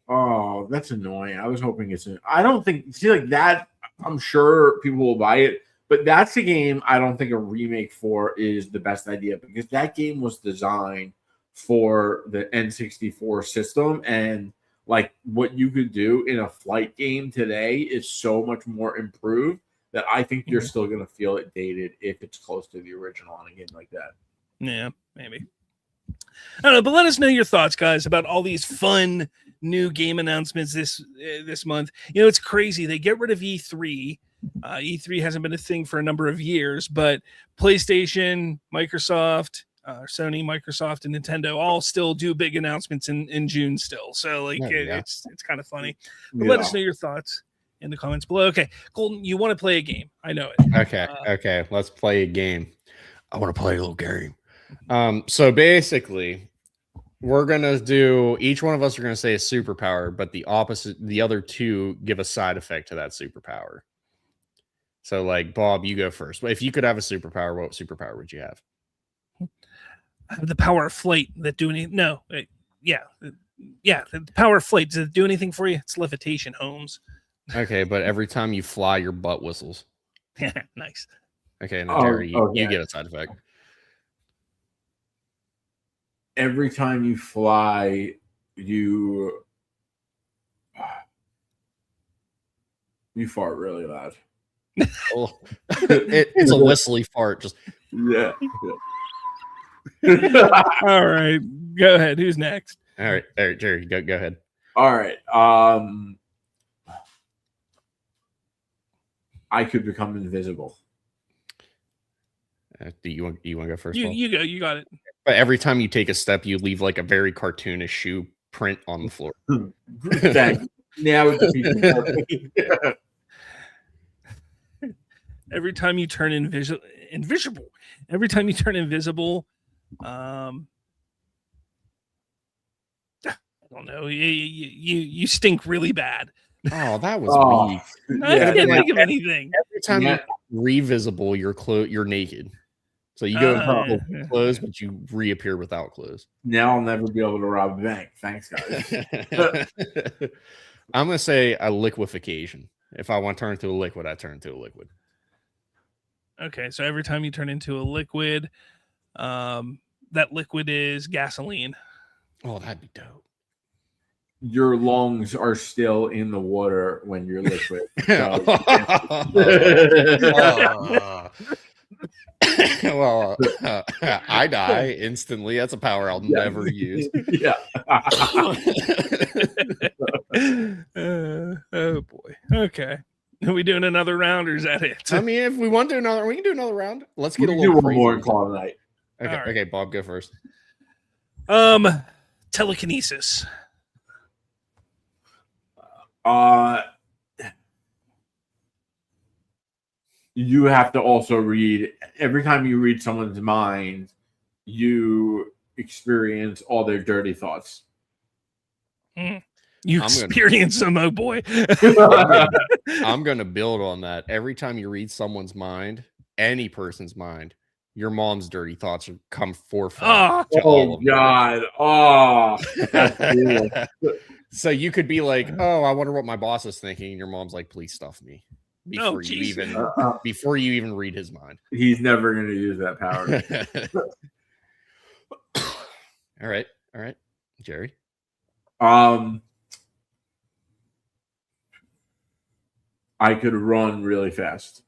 Speaker 3: Oh, that's annoying. I was hoping I don't think, like that, I'm sure people will buy it, but that's the game I don't think a remake for is the best idea because that game was designed for the N64 system, and like what you could do in a flight game today is so much more improved that I think you're still going to feel it dated if it's close to the original on a game like that.
Speaker 1: Yeah, maybe. I don't know, but let us know your thoughts, guys, about all these fun new game announcements this month. It's crazy. They get rid of E3. E3 hasn't been a thing for a number of years, but PlayStation, Microsoft, Sony, Microsoft, and Nintendo all still do big announcements in June still. So it's kind of funny. But let us know your thoughts in the comments below. Okay, Golden, you want to play a game? I know it.
Speaker 2: Okay, let's play a game. I want to play a little game. So basically, we're gonna do, each one of us are gonna say a superpower, but the other two give a side effect to that superpower. So, like, Bob, you go first. If you could have a superpower, what superpower would you have?
Speaker 1: I have the power of flight. That do anything? No, the power of flight. Does it do anything for you? It's levitation, Holmes.
Speaker 2: Okay, but every time you fly, your butt whistles.
Speaker 1: Nice.
Speaker 2: Okay, now Jerry, you get a side effect.
Speaker 3: Every time you fly, you fart really loud.
Speaker 2: It's a whistly fart. Just
Speaker 3: yeah.
Speaker 1: All right, go ahead. Who's next?
Speaker 2: All right, Jerry, go ahead.
Speaker 3: All right. I could become invisible.
Speaker 2: Do you want to go first?
Speaker 1: You go. You got it.
Speaker 2: But every time you take a step, you leave like a very cartoonish shoe print on the floor.
Speaker 3: Thanks. Now it's
Speaker 1: every time you turn invisible. Every time you turn invisible, I I don't know. You stink really bad.
Speaker 2: Oh, that was weak.
Speaker 1: I can't think of anything.
Speaker 2: Every time you revisible, you're naked. So you go in clothes, but you reappear without clothes.
Speaker 3: Now I'll never be able to rob a bank. Thanks, guys.
Speaker 2: I'm gonna say a liquefaction. If I want to turn into a liquid, I turn into a liquid.
Speaker 1: Okay, so every time you turn into a liquid, that liquid is gasoline.
Speaker 2: Oh, that'd be dope.
Speaker 3: Your lungs are still in the water when you're liquid. So.
Speaker 2: Well, I die instantly. That's a power I'll never use.
Speaker 3: Yeah.
Speaker 1: Oh boy. Okay. Are we doing another round, or is that it?
Speaker 2: I mean, if we want to do another, we can do another round. Let's get
Speaker 3: a
Speaker 2: little
Speaker 3: one more and call it night.
Speaker 2: Okay. Right. Okay, Bob, go first.
Speaker 1: Telekinesis.
Speaker 3: You have to also read, every time you read someone's mind, you experience all their dirty thoughts.
Speaker 1: You experience them, oh boy.
Speaker 2: I'm going to build on that. Every time you read someone's mind, any person's mind, your mom's dirty thoughts come forefront.
Speaker 3: Oh, God. Oh, that's cool.
Speaker 2: So you could be like, oh, I wonder what my boss is thinking. And your mom's like, please stuff me. Before you even read his mind.
Speaker 3: He's never going to use that power.
Speaker 2: All right. Jerry.
Speaker 3: I could run really fast.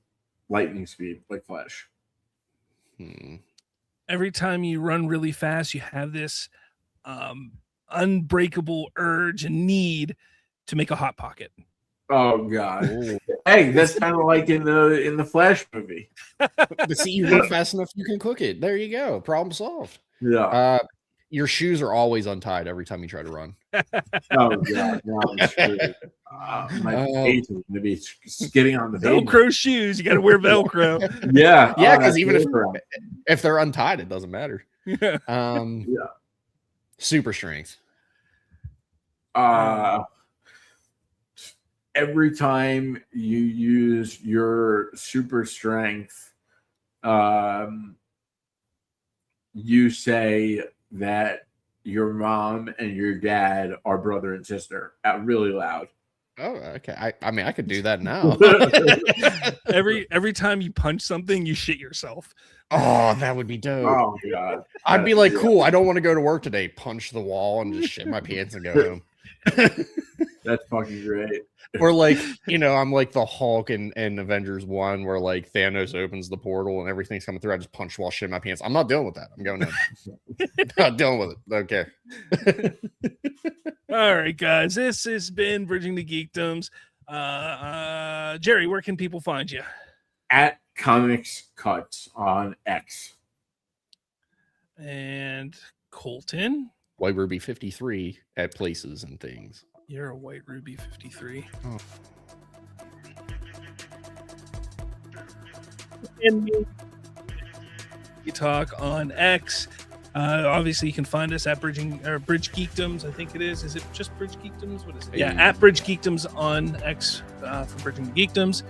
Speaker 3: Lightning speed, like Flash.
Speaker 1: Every time you run really fast, you have this unbreakable urge and need to make a hot pocket.
Speaker 3: Oh God! Ooh. Hey, that's kind of like in the Flash movie.
Speaker 2: But see, you run fast enough, you can cook it. There you go. Problem solved.
Speaker 3: Yeah.
Speaker 2: Your shoes are always untied every time you try to run.
Speaker 3: Oh God! No, my face is gonna be skidding on the
Speaker 1: Velcro shoes. You got to wear Velcro.
Speaker 3: Yeah,
Speaker 2: because even if they're untied, it doesn't matter.
Speaker 1: Yeah.
Speaker 2: Super strength.
Speaker 3: Every time you use your super strength, you say that your mom and your dad are brother and sister out really loud.
Speaker 2: Oh, okay. I mean, I could do that now.
Speaker 1: every time you punch something, you shit yourself.
Speaker 2: Oh, that would be dope.
Speaker 3: Oh God.
Speaker 2: I'd be like, cool, I don't want to go to work today. Punch the wall and just shit my pants and go home.
Speaker 3: That's fucking great.
Speaker 2: Or like, I'm like the Hulk in Avengers 1 where like Thanos opens the portal and everything's coming through. I just punch the wall, shit my pants. I'm not dealing with that. I'm going in. Not dealing with it. Okay.
Speaker 1: All right, guys. This has been Bridging the Geekdoms. Jerry, where can people find you?
Speaker 3: At Comics Cuts on X.
Speaker 1: And Colton?
Speaker 2: White Ruby 53 at places and things.
Speaker 1: You're a White Ruby 53.
Speaker 2: Oh.
Speaker 1: And you talk on X. Obviously, you can find us at Bridge Geekdoms. I think it is. Is it just Bridge Geekdoms? What is it? Yeah, at Bridge Geekdoms on X for Bridging the Geekdoms.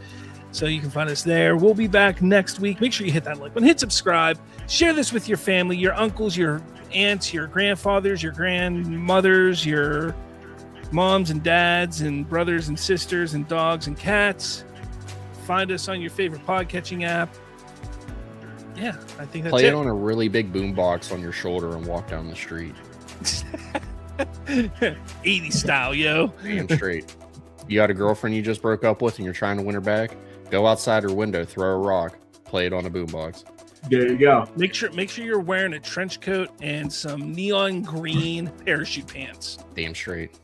Speaker 1: So you can find us there. We'll be back next week. Make sure you hit that like button, hit subscribe, share this with your family, your uncles, your aunts, your grandfathers, your grandmothers, your moms and dads and brothers and sisters and dogs and cats. Find us on your favorite podcatching app. Yeah, I think that's
Speaker 2: Play it on a really big boombox on your shoulder and walk down the street.
Speaker 1: 80 style, yo.
Speaker 2: Damn straight. You got a girlfriend you just broke up with and you're trying to win her back? Go outside her window, throw a rock, play it on a boombox.
Speaker 3: There you go.
Speaker 1: Make sure you're wearing a trench coat and some neon green parachute pants.
Speaker 2: Damn straight.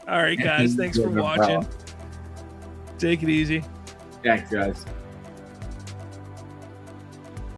Speaker 1: All right, guys. Thanks for watching. Take it easy.
Speaker 3: Thanks, guys.